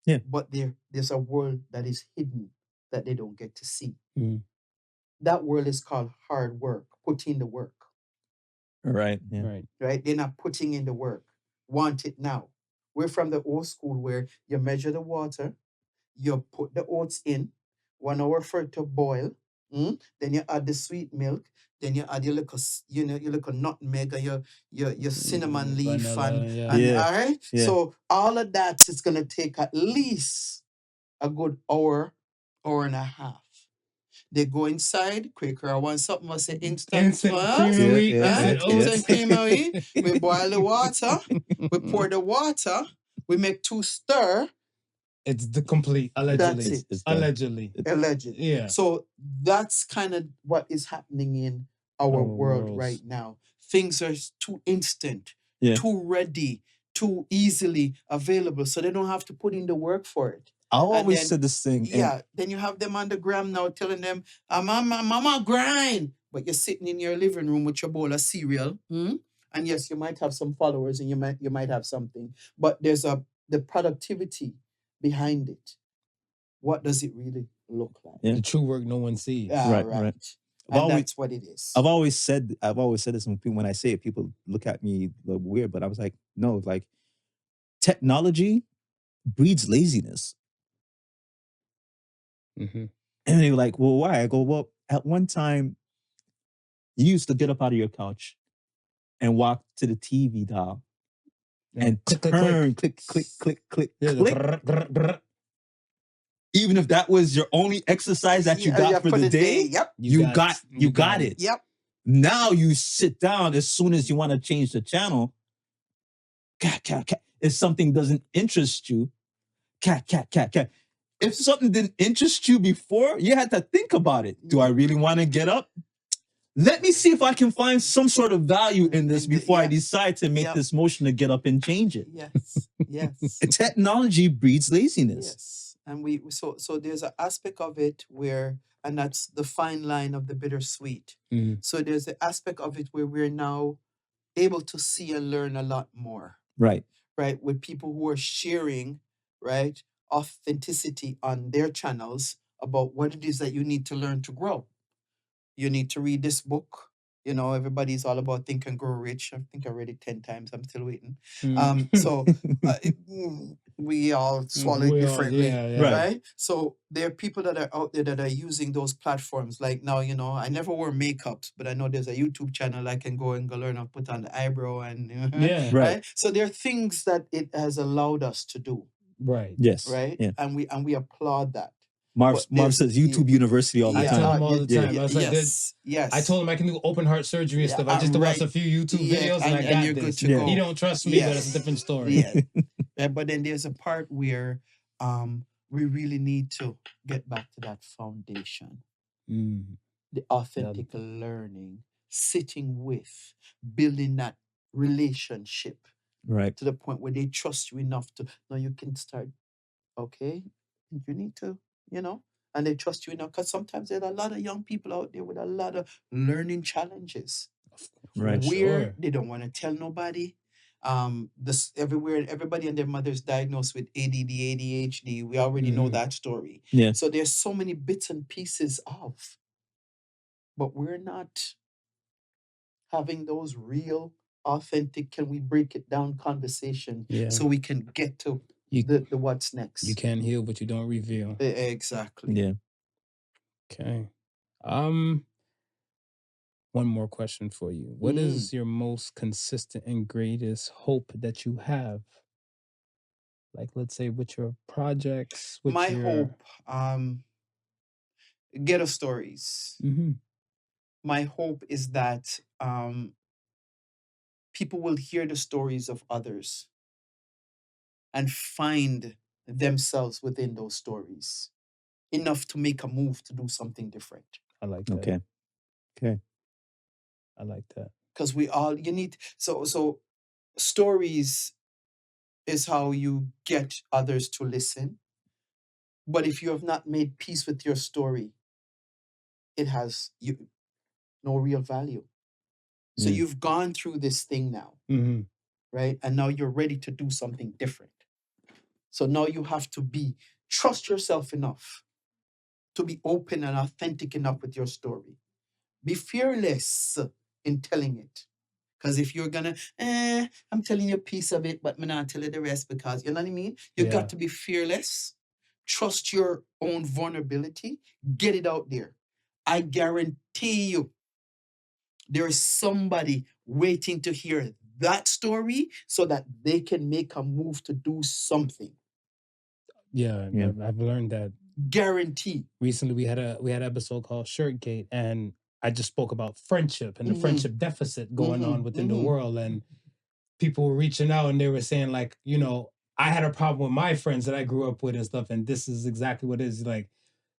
Yeah. But there's a world that is hidden that they don't get to see. Mhm. That world is called hard work, put in the work. Right. Yeah. Right. Right? They're not putting in the work. Want it now. We're from the old school where you measure the water, you put the oats in, 1 hour for it to boil. Then you add the sweet milk. Then you add your little, your little nutmeg and your cinnamon leaf Vanilla, yeah. and Yeah. all right. Yeah. So all of that is gonna take at least a good hour and a half. They go inside, Quaker, I want something I say instant cream and wheat. instant cream and wheat. We boil the water, we pour the water, we make 2 stir. It's the complete allegedly. That's it. It's done. Allegedly. Allegedly. Yeah. So that's kind of what is happening in our world worlds. right now. Things are too instant, Yeah. too ready, too easily available. So they don't have to put in the work for it. I And always then- said this thing. Yeah, then you have them on the gram now telling them, mama grind. But you're sitting in your living room with your bowl of cereal. And yes, you might have some followers and you might have something. But there's the productivity behind it. What does it really look like? Yeah. The true work no one sees. Right. And always- that's what it is. I've always said this when I say it, people look at me weird, but I was like, no, like technology breeds laziness. Mhm. And they were like, well, why? I go, well, at one time, you used to get up out of your couch and walk to the TV dial and click, turn, click, click. Yeah, the Even if that was your only exercise that you got for the day, Yep. you got it. Yep. Now you sit down as soon as you want to change the channel. If something doesn't interest you, If something didn't interest you before, you had to think about it. Do I really want to get up? Let me see if I can find some sort of value in this before I decide to make this motion to get up and change it. Yes. Yes. Technology breeds laziness. Yes. And so there's an aspect of it where, and that's the fine line of the bittersweet. So there's the aspect of it where we're now able to see and learn a lot more. Right. Right. With people who are sharing, right, authenticity on their channels about what it is that you need to learn to grow. You need to read this book. You know, everybody's all about Think and Grow Rich. I think I read it 10 times. I'm still waiting. So we all swallow it differently, right? So there are people that are out there that are using those platforms. Like now, you know, I never wore makeup, but I know there's a YouTube channel I can go and go learn how to put on the eyebrow and right. So there are things that it has allowed us to do. Right. Yes. Right. Yeah. And we applaud that. Marv says YouTube University all the time. I tell him all the time. I was like, yes. I told him I can do open heart surgery and stuff. I just watched a few YouTube videos and I got you're this. Good to go. He don't trust me, but it's a different story. But then there's a part where we really need to get back to that foundation. The authentic learning, sitting with, building that relationship. Right. To the point where they trust you enough to know you can start, okay, you need to, you know, and they trust you enough because sometimes there are a lot of young people out there with a lot of learning challenges. Right. Where they don't want to tell nobody. This everywhere, everybody and their mother's diagnosed with ADD, ADHD. We already know that story. Yeah. So there's so many bits and pieces of, but we're not having those real, authentic, can we break it down conversation so we can get to the what's next. You can't heal, but you don't reveal. Exactly. Yeah. Okay. One more question for you. What is your most consistent and greatest hope that you have? Like, let's say with your projects, with my hope, Ghetto Stories. My hope is that people will hear the stories of others and find themselves within those stories enough to make a move to do something different. I like that. Okay. I like that. Because you need, so stories is how you get others to listen. But if you have not made peace with your story, it has no real value. So you've gone through this thing now, right? And now you're ready to do something different. So now you have to trust yourself enough to be open and authentic enough with your story. Be fearless in telling it. Because if you're gonna, I'm telling you a piece of it, but I'm not telling you the rest because, you know what I mean? You've got to be fearless. Trust your own vulnerability. Get it out there. I guarantee you, there is somebody waiting to hear that story so that they can make a move to do something. Yeah. I've learned that. Guarantee. Recently, we had an episode called G.H.E.T.T.O, and I just spoke about friendship and the friendship deficit going on within the world, and people were reaching out and they were saying, like, you know, I had a problem with my friends that I grew up with and stuff, and this is exactly what it is. Like,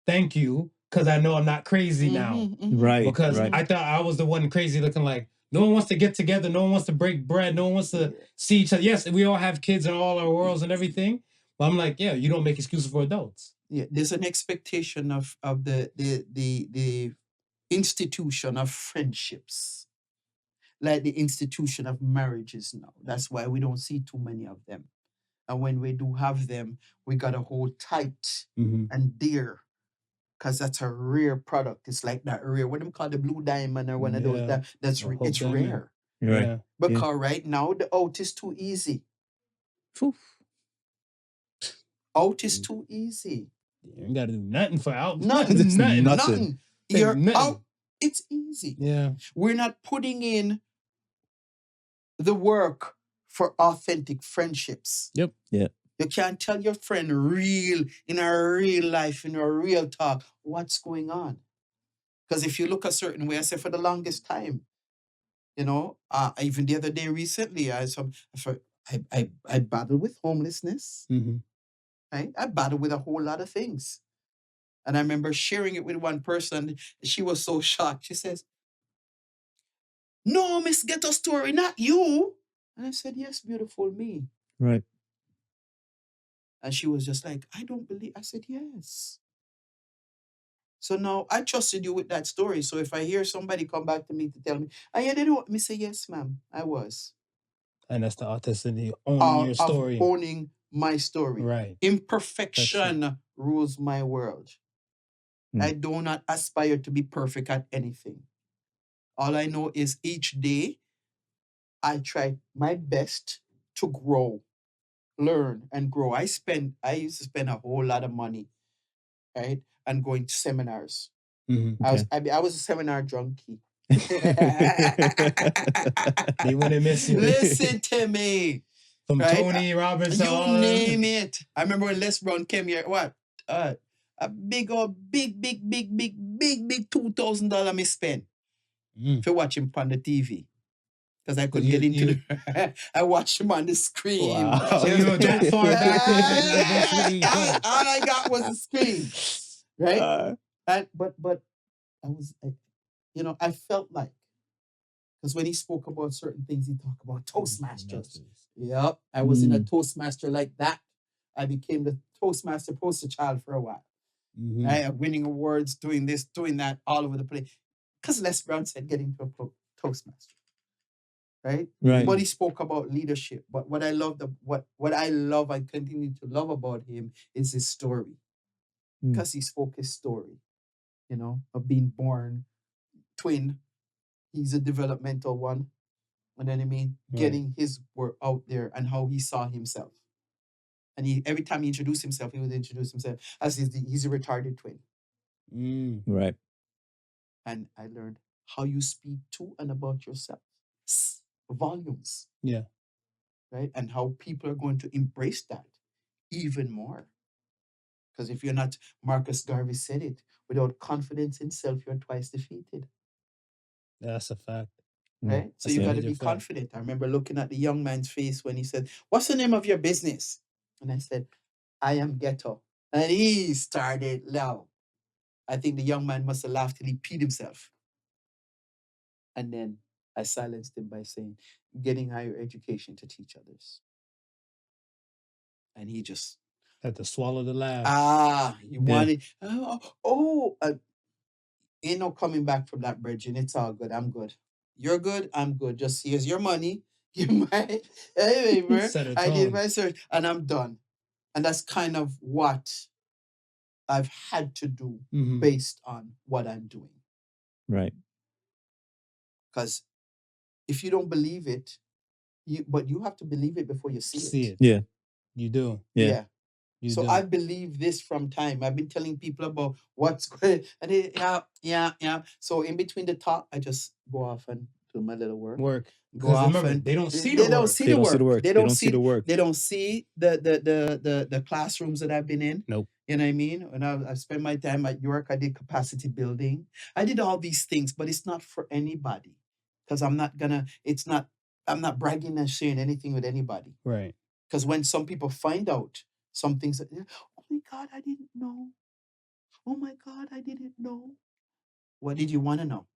thank you, because I know I'm not crazy now. Right. Because I thought I was the one crazy looking like, no one wants to get together, no one wants to break bread, no one wants to see each other. Yes, we all have kids in all our worlds and everything, but I'm like, you don't make excuses for adults. Yeah, there's an expectation of the institution of friendships, like the institution of marriages now. That's why we don't see too many of them. And when we do have them, we got to hold tight and dear, because that's a rare product. It's like that rare, what do we call the blue diamond or one of those, it's rare. Right. Because right now, the out is too easy. Out is too easy. You ain't got to do nothing for out. Nothing. You're out. It's easy. Yeah. We're not putting in the work for authentic friendships. Yep. Yeah. You can't tell your friend in a real life, in a real talk, what's going on. Because if you look a certain way, I say for the longest time, you know, even the other day recently, I battled with homelessness. Mm-hmm. Right? I battled with a whole lot of things. And I remember sharing it with one person. She was so shocked. She says, "No, Miss Ghetto Story, not you." And I said, "Yes, beautiful me." Right. And she was just like, "I don't believe." I said, "Yes." So now I trusted you with that story. So if I hear somebody come back to me to tell me, "Yeah, they don't want me," say, "Yes, ma'am, I was." And that's the authenticity, owning your story. Of owning my story. Right. Imperfection rules my world. Mm. I do not aspire to be perfect at anything. All I know is each day I try my best to grow, learn, and grow. I used to spend a whole lot of money, right? And going to seminars. Mm-hmm. I was a seminar junkie. They wouldn't miss you. Listen to me. From right? Tony Robbins, You name it. I remember when Les Brown came here. What? A big $2,000 me spent for watching him on the TV. Because I couldn't get into the... I watched him on the screen. Wow. So you were that far back. All I got was the screen. Right? But I was... I felt like... Because when he spoke about certain things, he talked about Toastmasters. Yep. I was in a Toastmaster like that. I became the Toastmaster poster child for a while. Mm-hmm. Right? Winning awards, doing this, doing that, all over the place. Because Les Brown said get into a Toastmaster. Right? But he spoke about leadership. But what I love and continue to love about him is his story. Because he spoke his story, of being born twin. He's a developmental one. You know what I mean? Right. Getting his work out there and how he saw himself. And every time he introduced himself, he would introduce himself as he's a retarded twin. Right. And I learned how you speak to and about yourself. Volumes. Yeah. Right? And how people are going to embrace that even more. Because if you're not, Marcus Garvey said it, without confidence in self, you're twice defeated. That's a fact. Right? So you got to be confident. I remember looking at the young man's face when he said, "What's the name of your business?" And I said, "I am Ghetto." And he started loud. I think the young man must have laughed till he peed himself. And then I silenced him by saying, "Getting higher education to teach others." And he just had to swallow the laugh. He wanted, ain't no coming back from that, Bridget. It's all good. I'm good. You're good. I'm good. Just here's your money. Anyway, bro, I did my search and I'm done. And that's kind of what I've had to do based on what I'm doing. Right. Because if you don't believe it, you have to believe it before you see it. Yeah. You do. Yeah. So I believe this from time. I've been telling people about what's good. And yeah. So in between the talk, I just go off and do my little work. Because remember, they don't see the work. They don't see the work. They don't see the work. They don't see the classrooms that I've been in. Nope. You know what I mean? When I spent my time at York, I did capacity building. I did all these things, but it's not for anybody. Because I'm not bragging and sharing anything with anybody. Right. Because when some people find out some things that, "Oh my God, I didn't know. Oh my God, I didn't know." What did you want to know?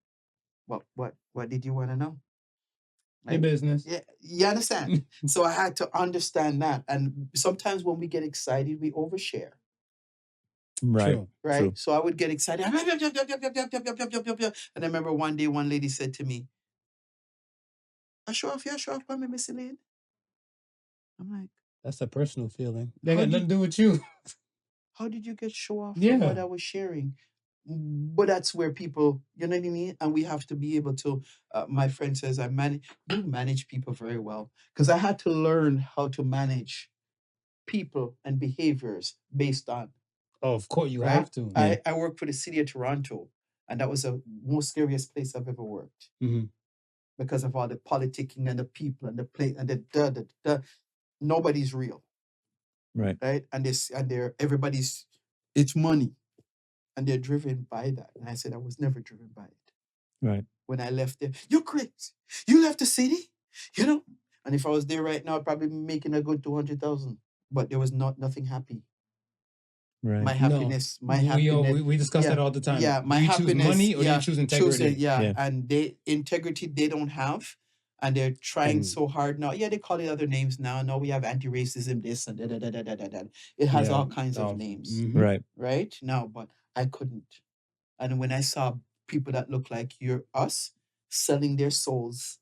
What did you want to know? Right? Your business. Yeah, you understand? So I had to understand that. And sometimes when we get excited, we overshare. Right. True. Right. True. So I would get excited. And I remember one day one lady said to me, show off, come here, Miss Elaine. I'm like, that's a personal feeling. They got nothing to do with you. How did you get show off from what I was sharing? But that's where people, you know what I mean? And we have to be able to, my friend says, you manage people very well. Because I had to learn how to manage people and behaviors based on. Oh, of course, you have to. I worked for the city of Toronto, and that was the most scariest place I've ever worked. Mm-hmm. because of all the politicking and the people and the play and the nobody's real, Right. right? And they're everybody's, it's money, and they're driven by that. And I said I was never driven by it. Right. When I left there, you're crazy. You left the city, you know. And if I was there right now, I'd probably be making a good 200,000. But there was nothing happy. Right. My happiness, my we happiness. discuss that all the time. Yeah, my do you happiness. choose money or do you choose integrity? Yeah. And integrity they don't have, and they're trying so hard now. Yeah, they call it other names now. Now we have anti-racism, this and da. It has all kinds of names, Right. right? Now, but I couldn't. And when I saw people that look like us selling their souls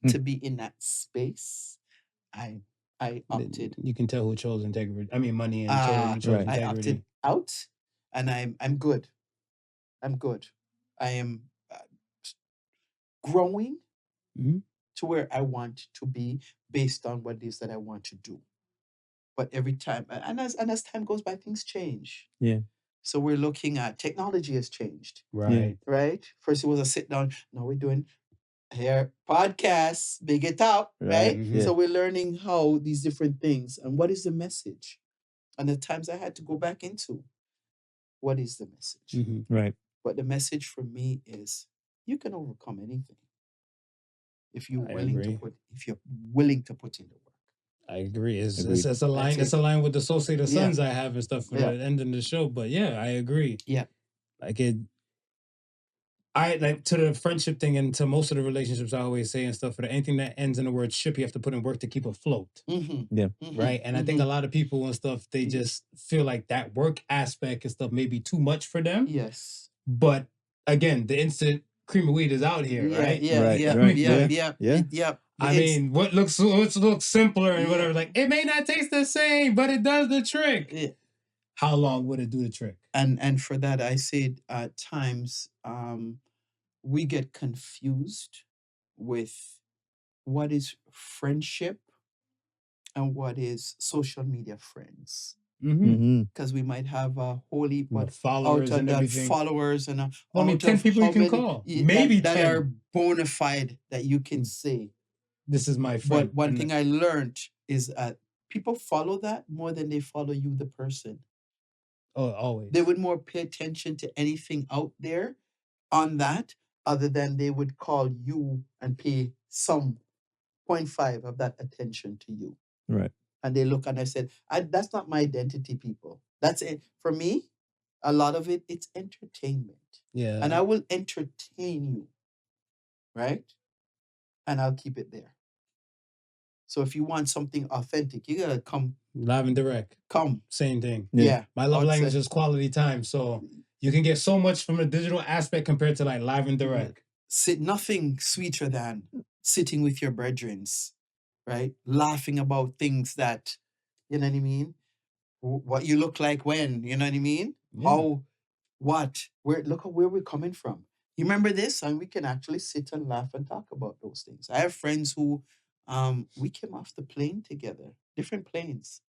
to be in that space, I opted. You can tell who chose integrity. I mean, money and chose integrity. I opted out, and I'm good. I'm good. I am growing to where I want to be based on what it is that I want to do. But every time, and as time goes by, things change. Yeah. So we're looking at technology has changed. Right. Right. First it was a sit down. Now we're doing here podcasts, big it up, right? Yeah. So we're learning how these different things and what is the message. And the times I had to go back into what is the message. Right. But the message for me is you can overcome anything if you're I willing agree. to put in the work. I agree. It's Agreed. aligned. It's aligned with the Associated Sons I have and stuff for Yeah. the end of the show. But yeah, I agree. Yeah. Like it. I like to the friendship thing and to most of the relationships I always say and stuff. For anything that ends in the word ship, you have to put in work to keep afloat. Right. And I think a lot of people and stuff, they just feel like that work aspect and stuff may be too much for them. Yes. But again, the instant cream of weed is out here, right? Yeah. I mean, what looks simpler and whatever, like it may not taste the same, but it does the trick. Yeah. How long would it do the trick? And for that, I said at times we get confused with what is friendship and what is social media friends. Because we might have a whole heap of followers and everything. Followers and I mean, 10 people you can call. Maybe that 10 are bona fide that you can say. This is my friend. But one thing I learned is people follow that more than they follow you, the person. Oh, always. They would more pay attention to anything out there on that other than they would call you and pay some 0.5 of that attention to you. Right. And they look and I said, that's not my identity, people. That's it. For me, a lot of it's entertainment. Yeah. And I will entertain you. Right? And I'll keep it there. So if you want something authentic, you gotta come live and direct. Come. Same thing. Yeah. My love language is quality time. So you can get so much from a digital aspect compared to like live and direct. Nothing sweeter than sitting with your brethrens, right? Laughing about things that, you know what I mean? What you look like when, you know what I mean? Yeah. How, what, look at where we're coming from. You remember this? And we can actually sit and laugh and talk about those things. I have friends who, we came off the plane together, different planes.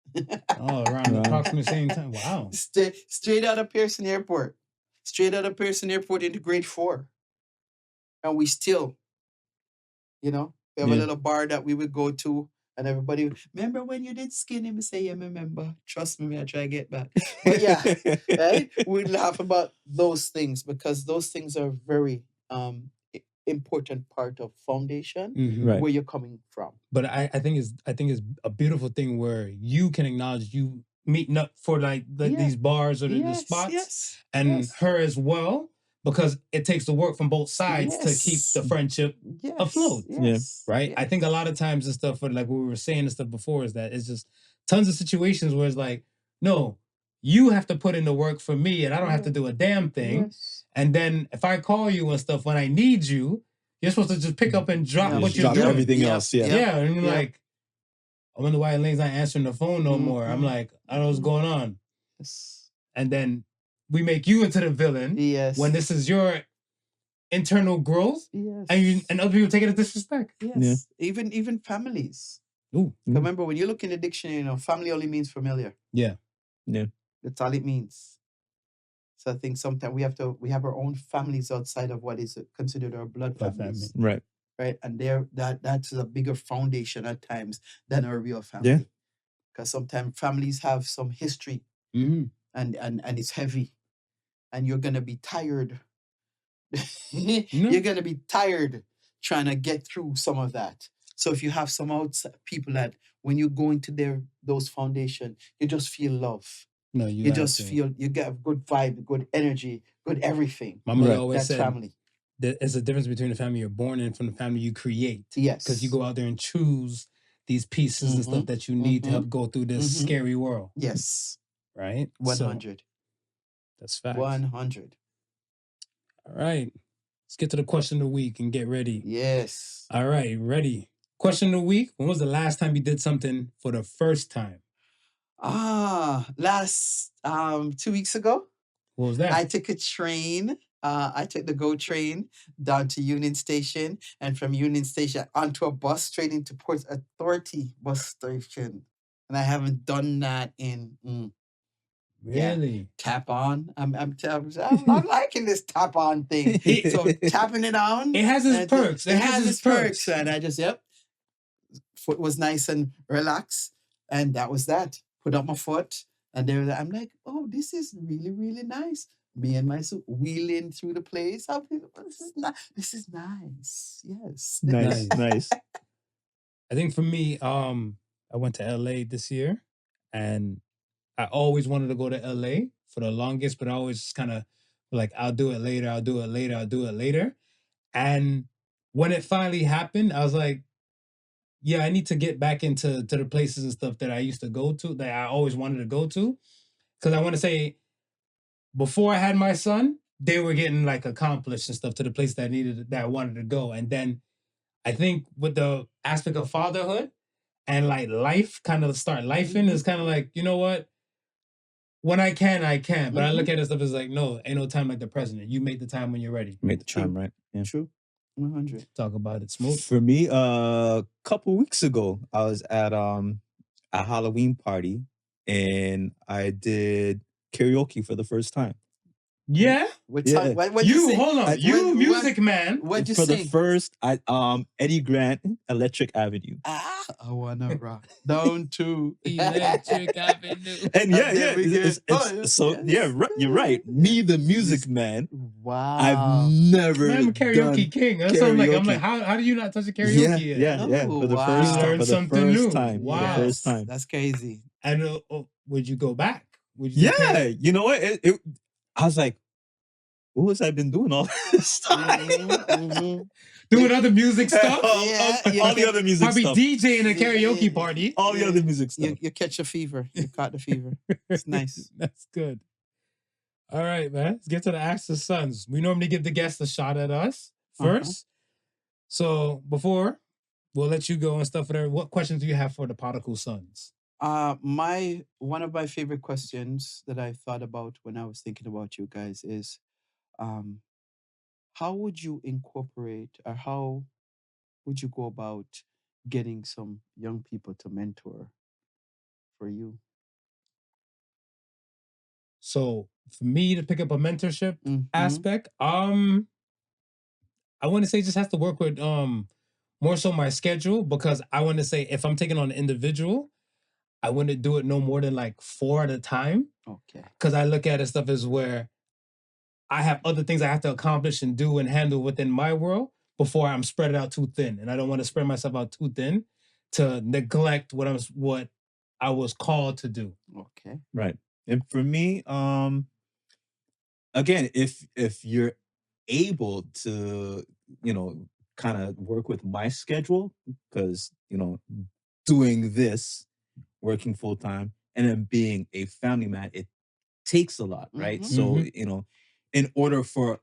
Around approximately the same time. Wow. Straight out of Pearson Airport. Straight out of Pearson Airport into grade 4. And we still, we have a little bar that we would go to, and everybody would, remember when you did skinny? Me say, yeah, me remember. Trust me, I try to get back. But yeah, right? We'd laugh about those things because those things are very important part of foundation where you're coming from. But I think it's a beautiful thing where you can acknowledge you meeting up for like these bars or the spots and her as well, because it takes the work from both sides to keep the friendship afloat. Right? I think a lot of times and stuff, like what we were saying and stuff before, is that it's just tons of situations where it's like, no, you have to put in the work for me and I don't have to do a damn thing. And then if I call you and stuff when I need you, you're supposed to just pick up and drop what you're doing. Everything else, Yeah, and you're like, I wonder why Elaine's not answering the phone no more. I'm like, I don't know what's going on. And then we make you into the villain when this is your internal growth, and other people take it as disrespect. Even families. Ooh. Remember, when you look in the dictionary, family only means familiar. Yeah. That's all it means. So I think sometimes we have our own families outside of what is considered our blood families. Right. right? And that's a bigger foundation at times than a real family. Because sometimes families have some history Mm-hmm. and it's heavy. And you're gonna be tired. You're gonna be tired trying to get through some of that. So if you have some outside people that when you go into those foundation, you just feel love. No, You just feel you get a good vibe, good energy, good everything. My mother always That's said family. there's a difference between the family you're born in from the family you create. Yes. Because you go out there and choose these pieces and stuff that you need to help go through this scary world. Yes. Right? 100. So, that's facts. 100. All right. Let's get to the question of the week and get ready. Yes. All right, ready. Question of the week. When was the last time you did something for the first time? Last 2 weeks ago. What was that? I took a train. I took the GO train down to Union Station, and from Union Station onto a bus straight into Port Authority bus station. And I haven't done that in Really? Tap on. I'm liking this tap on thing. So tapping it on. It has its perks. It has its perks. And I just foot was nice and relaxed, and that was that. Put up my foot, and I'm like, oh, this is really, really nice. Me and my suit wheeling through the place. This is nice. Yes. Nice. I think for me, I went to LA this year, and I always wanted to go to LA for the longest, but I always kind of like, I'll do it later. And when it finally happened, I was like, yeah, I need to get back into the places and stuff that I used to go to, that I always wanted to go to. Because I want to say, before I had my son, they were getting like accomplished and stuff to the place that I wanted to go. And then I think with the aspect of fatherhood and like life, kind of start lifing, is kind of like, you know what? When I can. But I look at it stuff as like, no, ain't no time like the present. You make the time when you're ready. Make the time, right? Yeah. True. 100. Talk about it, Smooth. For me, a couple weeks ago, I was at a Halloween party, and I did karaoke for the first time. Yeah? What you sing? Hold on. You music man. What'd you For sing? the first, Eddie Grant, Electric Avenue. I wanna rock down to Electric Avenue. And yes. you're right. Me, the music man. Wow. I've never I'm a karaoke done king. That's what I'm like. I'm like, how do you not touch a karaoke yet? Yeah. Oh, For the wow. first You time. learned For the something first new. time. Wow. For the first time. That's crazy. And would you go back? Would you You know what? I was like, what was I been doing all this time? Doing other music stuff? All the other music Probably stuff. DJing a karaoke party. All the other music stuff. You catch a fever. You caught the fever. It's nice. That's good. All right, man. Let's get to the Ask the Sons. We normally give the guests a shot at us first. So before we'll let you go and stuff there, what questions do you have for the Podical Sons? One of my favorite questions that I thought about when I was thinking about you guys is, how would you incorporate, or how would you go about getting some young people to mentor for you? So for me to pick up a mentorship aspect, I want to say just has to work with more so my schedule, because I want to say if I'm taking on an individual, I wouldn't do it no more than like 4 at a time. Okay. Because I look at it stuff as where I have other things I have to accomplish and do and handle within my world before I'm spread out too thin. And I don't want to spread myself out too thin to neglect what I was called to do. Okay. Right. And for me, again, if you're able to, kind of work with my schedule, because, doing this, working full time, and then being a family man, it takes a lot, right? So, in order for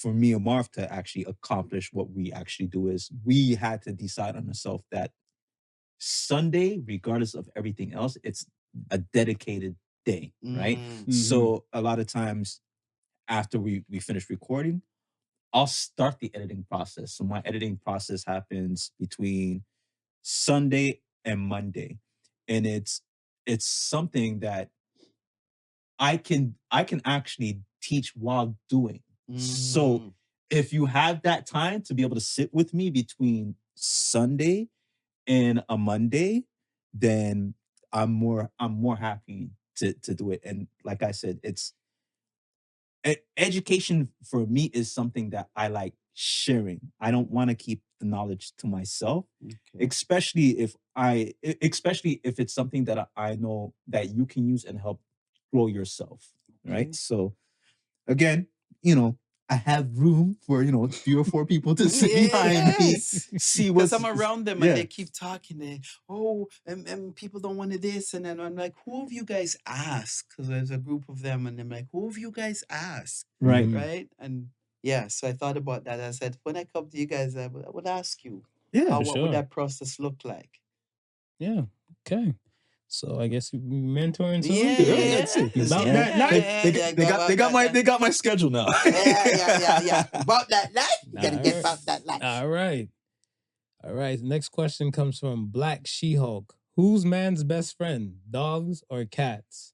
me and Marv to actually accomplish what we actually do, is we had to decide on ourselves that Sunday, regardless of everything else, it's a dedicated day, right? So a lot of times after we finish recording, I'll start the editing process. So my editing process happens between Sunday and Monday. And it's something that I can actually teach while doing. So if you have that time to be able to sit with me between Sunday and a Monday, then I'm more happy to do it. And like I said, it's education for me is something that I like sharing. I don't want to keep the knowledge to myself, especially if it's something that I know that you can use and help grow yourself. Right. So again, I have room for 3 or 4 people to sit behind me, see Because what's I'm around them and they keep talking. And people don't want to this, and then I'm like, who have you guys asked? Because there's a group of them, and I'm like, who have you guys asked? Right? And yeah, so I thought about that. I said, when I come to you guys, I would ask you, what would that process look like? Yeah. Okay. So I guess you mentoring soon. They got my schedule now. yeah. About that life, you gotta get about that life. All right. Next question comes from Black She-Hulk. Who's man's best friend, dogs or cats?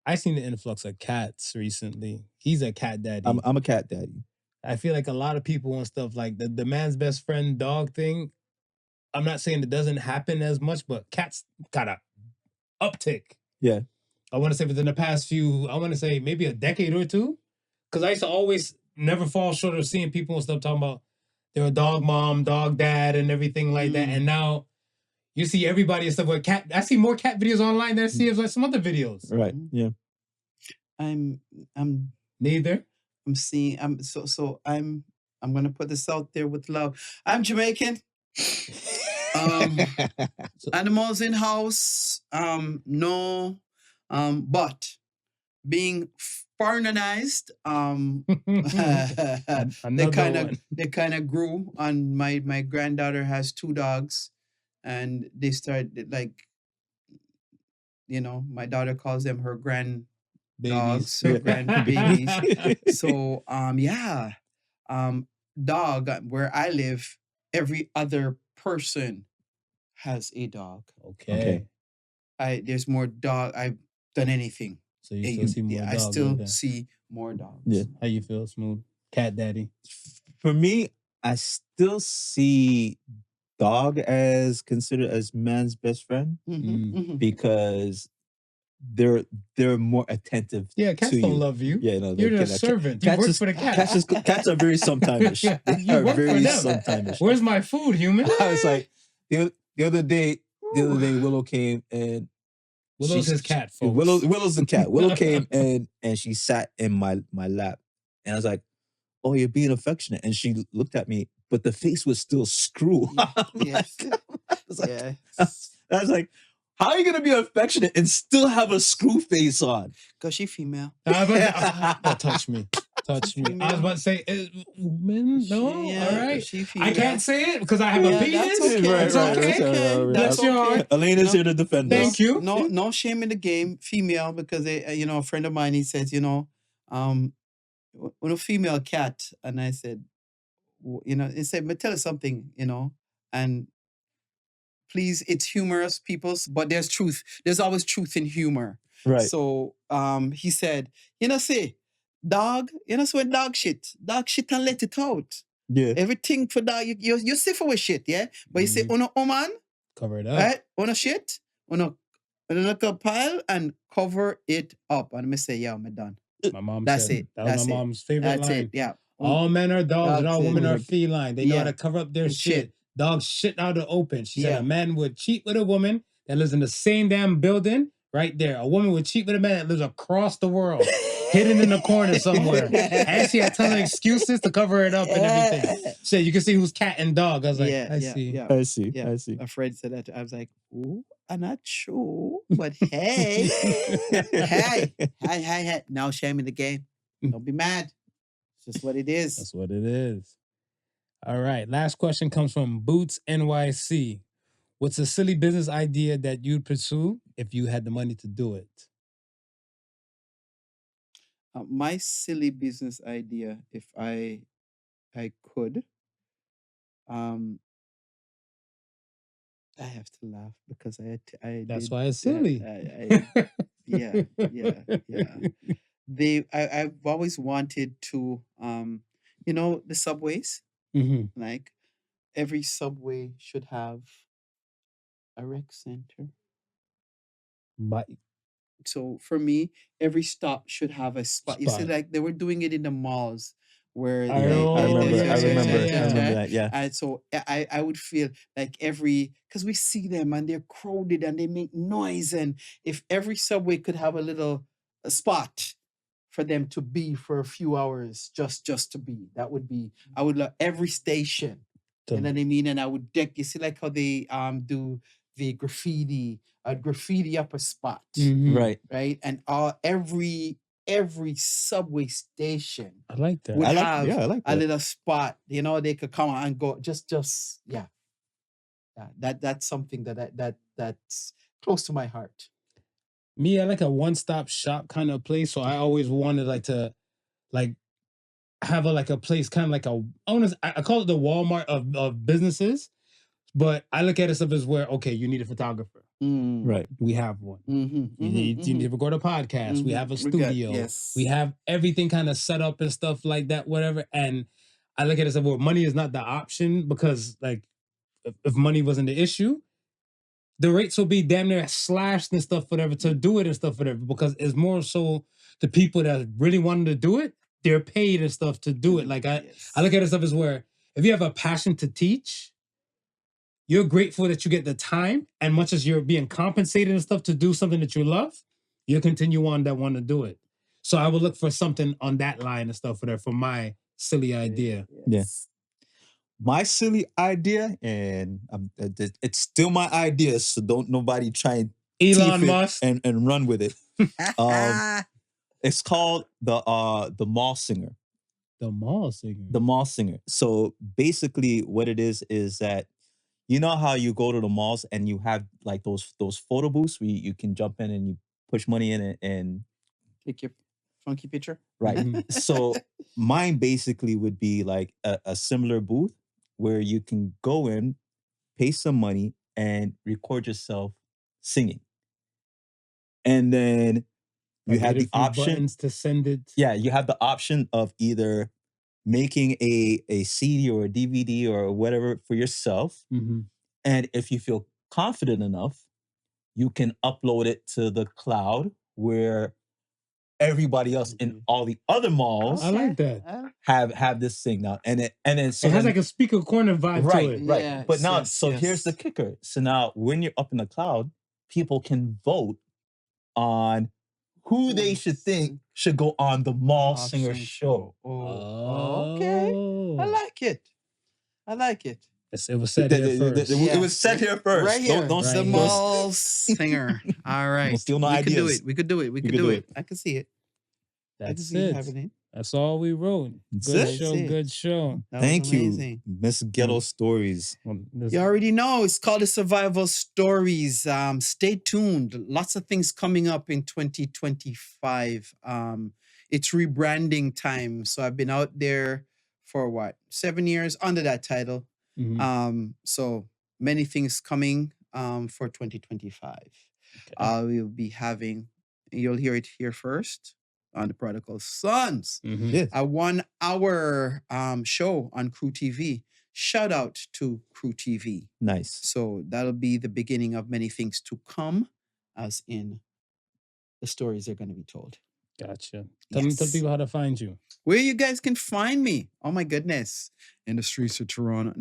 I seen the influx of cats recently. He's a cat daddy. I'm a cat daddy. I feel like a lot of people and stuff like the man's best friend dog thing. I'm not saying it doesn't happen as much, but cats got a uptick. Yeah. I want to say within the past maybe a decade or two. Because I used to always never fall short of seeing people and stuff talking about they're a dog mom, dog dad, and everything like that. And now you see everybody and stuff with cat. I see more cat videos online than I see of like some other videos. Right. Yeah. I'm neither. I'm gonna put this out there with love. I'm Jamaican. Animals in house, no. But being foreignized, they kind of grew. And my granddaughter has 2 dogs, and they started like, my daughter calls them her grand dogs, her grandbabies. So dog, where I live, every other person has a dog. Okay. There's more dog than anything. So you still see more dogs? I still see more dogs. Yeah. How you feel, Smooth? Cat daddy. For me, I still see dog as considered as man's best friend because they're more attentive. Yeah, cats to don't you. love you. Yeah, no, you're a servant. You work for the cat. Cats are very sometime-ish. You work for them. Where's my food, human? I was like, the other day, Willow came and Willow's his cat, folks. Willow's the cat. Willow came and she sat in my lap, and I was like, "Oh, you're being affectionate." And she looked at me, but the face was still screw. Yes. I was like, how are you gonna be affectionate and still have a screw face on? Because she female. Touch me. I was about to say, women? No? All right. I can't say it because I have a penis. That's okay. That's your Elaine is here to defend us. Thank you. No shame in the game, female, because a friend of mine, he says, when a female cat, and I said, he said, "Me tell you something, and please, it's humorous, peoples, but there's truth. There's always truth in humor." Right. So he said, say, dog, so dog shit and let it out. Yeah. Everything for dog, you suffer with shit, yeah? But you say, man, cover it up. Right? Shit, look a pile and cover it up. And I say, yeah, I'm done. My mom That's said, it. That was my mom's favorite line. That's it, yeah. All men are dogs and all women are feline. They know how to cover up their shit. Dogs shit out the open. She said a man would cheat with a woman that lives in the same damn building right there. A woman would cheat with a man that lives across the world, hidden in the corner somewhere. And she had tons of excuses to cover it up and everything. She said, you can see who's cat and dog. I was like, I see. I see. A friend said that. I was like, ooh, I'm not sure, but hey. Hey. No shame in the game. Don't be mad. It's just what it is. That's what it is. All right. Last question comes from BootsNYC. What's a silly business idea that you'd pursue if you had the money to do it? My silly business idea, if I could, I have to laugh because That's why it's silly. Yeah. I've always wanted to You know, the subways, Mm-hmm. like every subway should have a rec center. But So for me, every stop should have a spot. You see, Spot. like they were doing it in the malls where I Yeah, I remember. yeah, I remember. yeah, I yeah. remember that. Yeah. And so I would feel like because we see them and they're crowded and they make noise. And if every subway could have a little spot for them to be for a few hours, just to be, that would be, I would love every station. You know what I mean? And I would deck, you see like how they do the graffiti up a spot, Mhm. Right. right? And every subway station I like that. would I like. have Yeah, I like a that. little spot, you know, they could come and go. Yeah. That's something that's close to my heart. Me, I like a one-stop shop kind of place. So I always wanted to have a place kind of like I call it the Walmart of businesses, but I look at it stuff as where, okay, you need a photographer. Right. We have one. Mm-hmm, You need to record a podcast. We have a studio. Yes. We have everything kind of set up and stuff like that, whatever. And I look at it as well, money is not the option because like if money wasn't the issue, the rates will be damn near slashed and stuff, whatever, to do it and stuff, whatever, because it's more so the people that really wanted to do it, they're paid and stuff to do it. Like I look at it stuff as where if you have a passion to teach, you're grateful that you get the time, and much as you're being compensated and stuff to do something that you love, you'll continue on that want to do it. So I would look for something on that line and stuff whatever for my silly idea. Yes. My silly idea, and it's still my idea, so don't nobody try and Elon teeth it Musk. and run with it. It's called the mall singer. The mall singer. The mall singer. So basically, what it is that you know how you go to the malls and you have like those photo booths where you can jump in and you push money in it and Take your funky picture. right. So mine basically would be like a similar booth where you can go in, pay some money, and record yourself singing. And then you have the option buttons to send it. Yeah, you have the option of either making a CD or a DVD or whatever for yourself. Mm-hmm. And if you feel confident enough, you can upload it to the cloud where everybody else in all the other malls I like that. have this thing now. And then so it has then- like a speaker corner vibe right, to it. right. Yes, But now, yes, so here's the yes. kicker. So now when you're up in the cloud, people can vote on who they should think should go on the mall singer show. Oh, okay. I like it. It was said here first. It was said here first. Right here. Don't the right here. mall singer. All right. Don't steal no we ideas. could do it. We could do it. I can see it. I can That's see it it. happening. That's all we wrote. That's Good it. show. That's it. Good show. That was Thank you, amazing. Miss Ghetto Stories. Well, You already know it's called the Survival Stories. Stay tuned. Lots of things coming up in 2025. It's rebranding time. So I've been out there for 7 years under that title. Mhm. So many things coming for 2025. We'll be having, you'll hear it here first on the Prodigal Sons. Yes. A 1 hour show on Crew TV. Shout out to Crew TV. Nice. So that'll be the beginning of many things to come, as in the stories are going to be told. Gotcha. Tell people how to find you. Where you guys can find me. Oh my goodness. In the streets of Toronto.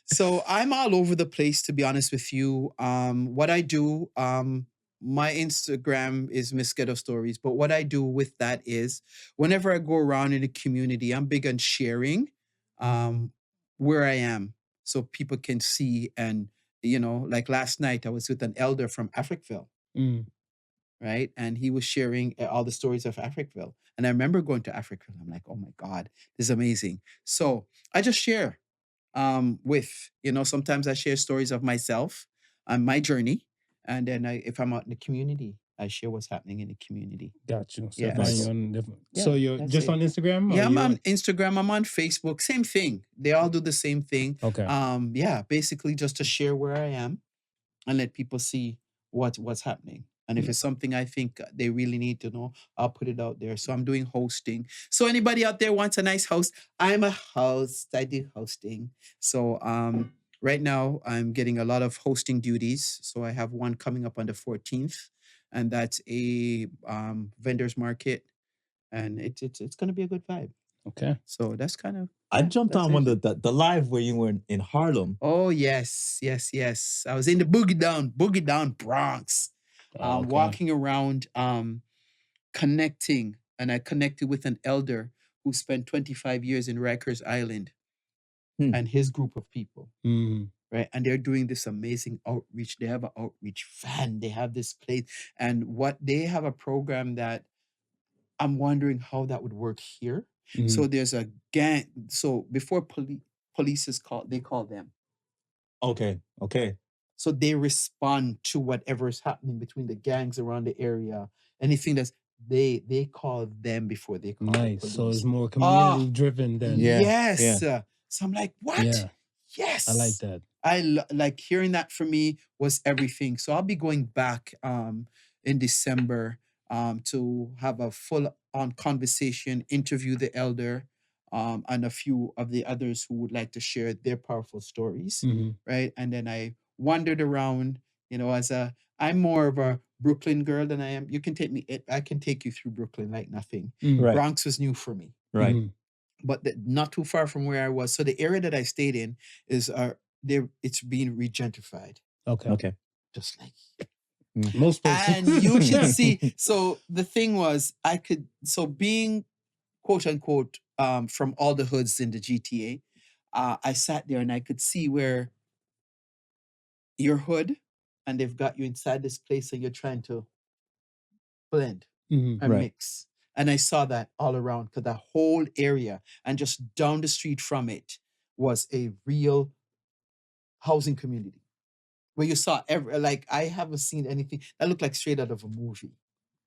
So I'm all over the place, to be honest with you. What I do, my Instagram is Miss Ghetto Stories, but what I do with that is whenever I go around in the community, I'm big on sharing where I am so people can see. And, like last night, I was with an elder from Africville. Right. And he was sharing all the stories of Africville. And I remember going to Africville. I'm like, oh my God, this is amazing. So I just share with, sometimes I share stories of myself and my journey. And then if I'm out in the community, I share what's happening in the community. Got you. So Yes. find you on different. Yeah, So you're that's just it. on Instagram? or Yeah, I'm you on Instagram. I'm on Facebook. Same thing. They all do the same thing. Okay. Yeah, basically just to share where I am and let people see what's happening. And if it's something I think they really need to know, I'll put it out there. So I'm doing hosting. So anybody out there wants a nice host, I'm a host. I do hosting. So right now I'm getting a lot of hosting duties. So I have one coming up on the 14th, and that's a vendors market, and it's gonna be a good vibe. Okay. So that's kind of. I jumped that's on one it. the live where you were in Harlem. Oh yes. I was in the boogie down Bronx, Okay. walking around, connecting, and I connected with an elder who spent 25 years in Rikers Island, and his group of people, right? And they're doing this amazing outreach. They have an outreach van. They have this place, and what they have a program that I'm wondering how that would work here. So there's a gang. So before police is called, they call them. Okay. So they respond to whatever is happening between the gangs around the area. Anything that's they call them before they call the Nice. police. So it's more community driven than. Yes. So I'm like, what? Yeah. Yes. I like that. Like hearing that for me was everything. So I'll be going back in December to have a full on conversation, interview the elder, and a few of the others who would like to share their powerful stories, right? And then I wandered around, I'm more of a Brooklyn girl than I am. You can take me, I can take you through Brooklyn like nothing. Right. Bronx was new for me. Right. But not too far from where I was. So the area that I stayed in is it's being regentrified. Okay. Just like most places. and you should see. So the thing was, being quote unquote from all the hoods in the GTA, I sat there and I could see where your hood, and they've got you inside this place and you're trying to blend and mix. And I saw that all around, because that whole area and just down the street from it was a real housing community where you saw I haven't seen anything that looked like straight out of a movie.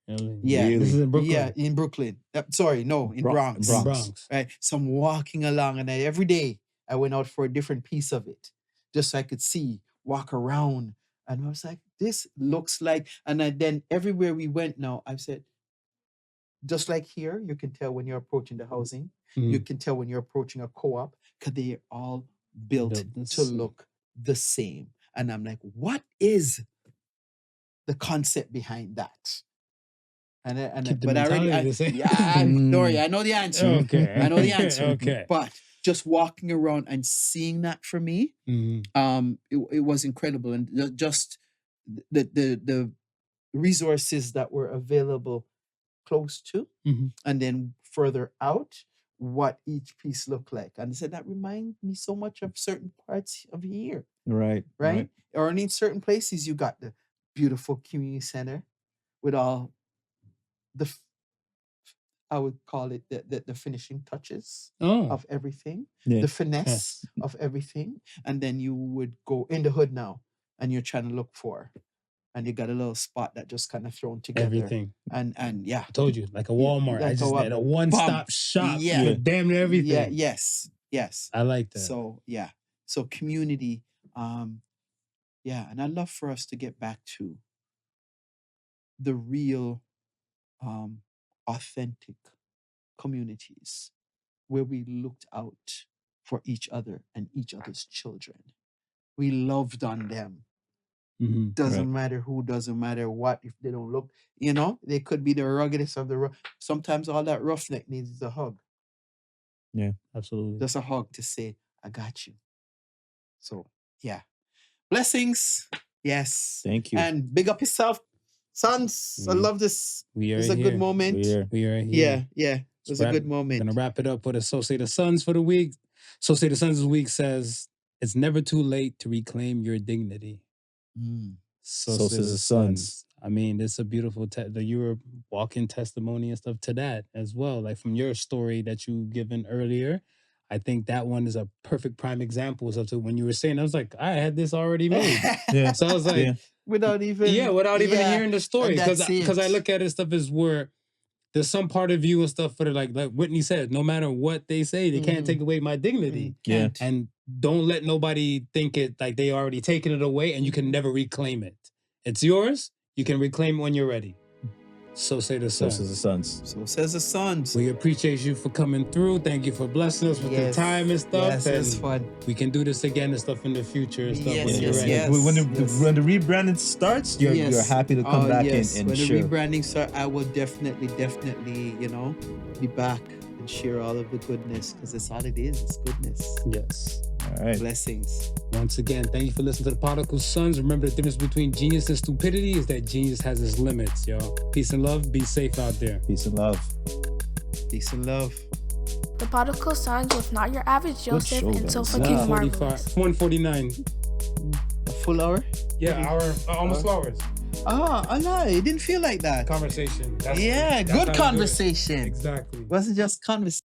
Yeah, This is in Brooklyn. Yeah, in Brooklyn. In Bronx. Bronx. Right. So I'm walking along, and every day I went out for a different piece of it, just so I could walk around, and I was like, this looks like. And then everywhere we went now, I've said, just like here, you can tell when you're approaching the housing. You can tell when you're approaching a co-op, because they're all built to look the same. And I'm like, what is the concept behind that? But I already, don't worry, I know the answer. Okay. I know the answer. Okay. But just walking around and seeing that for me, it was incredible. And just the resources that were available close to, and then further out, what each piece looked like. And I said, that reminds me so much of certain parts of here. Right. Or in certain places, you got the beautiful community center with all I would call it the finishing touches of everything, the finesse of everything. And then you would go in the hood now, and you're trying to look for, and you got a little spot that just kind of thrown together. Everything. And yeah. I told you, like a Walmart. I just had a one-stop shop with damn near everything. Yeah, yes. I like that. So yeah. So community, and I'd love for us to get back to the real authentic communities where we looked out for each other and each other's children. We loved on them. Doesn't matter who, doesn't matter what, if they don't look, they could be the ruggedest of the rough. Sometimes all that roughneck needs is a hug. Yeah, absolutely. Just a hug to say, I got you. So, yeah. Blessings. Yes. Thank you. And big up yourself, sons. I love this. It's a good moment. We are here. Yeah. It was a good moment. Gonna wrap it up with Associated Sons for the week. Associated Sons this week says, it's never too late to reclaim your dignity. So says the Sons. I mean, it's a beautiful, you were walking testimony and stuff to that as well. Like from your story that you given earlier, I think that one is a perfect prime example. So when you were saying, I was like, I had this already made. So I was like, without even hearing the story. Because I look at it stuff as where there's some part of you and stuff for like Whitney said, no matter what they say, they can't take away my dignity. And don't let nobody think it like they already taken it away and you can never reclaim it. It's yours. You can reclaim when you're ready. So say the So sun. says the sons. So says the sons. We appreciate you for coming through. Thank you for blessing us with the time and stuff. Yes, and it's fun. we can do this again and stuff in the future and stuff Yes, when you're yes, ready. yes. When the rebranding starts, you're happy to come back and when share. the rebranding starts, I will definitely, be back and share all of the goodness, because it's all it is. It's goodness. Yes. All right. Blessings. Once again, thank you for listening to the Podical Sons. Remember, the difference between genius and stupidity is that genius has its limits, y'all. Peace and love. Be safe out there. Peace and love. Peace and love. The Podical Sons was not your average Joseph show, and so guys. fucking marvelous. 1:49. A full hour? Yeah, hour, almost 2 hours. I lie. It didn't feel like that. Conversation. Yeah, That's good how we do it. conversation. Exactly. Wasn't just conversation.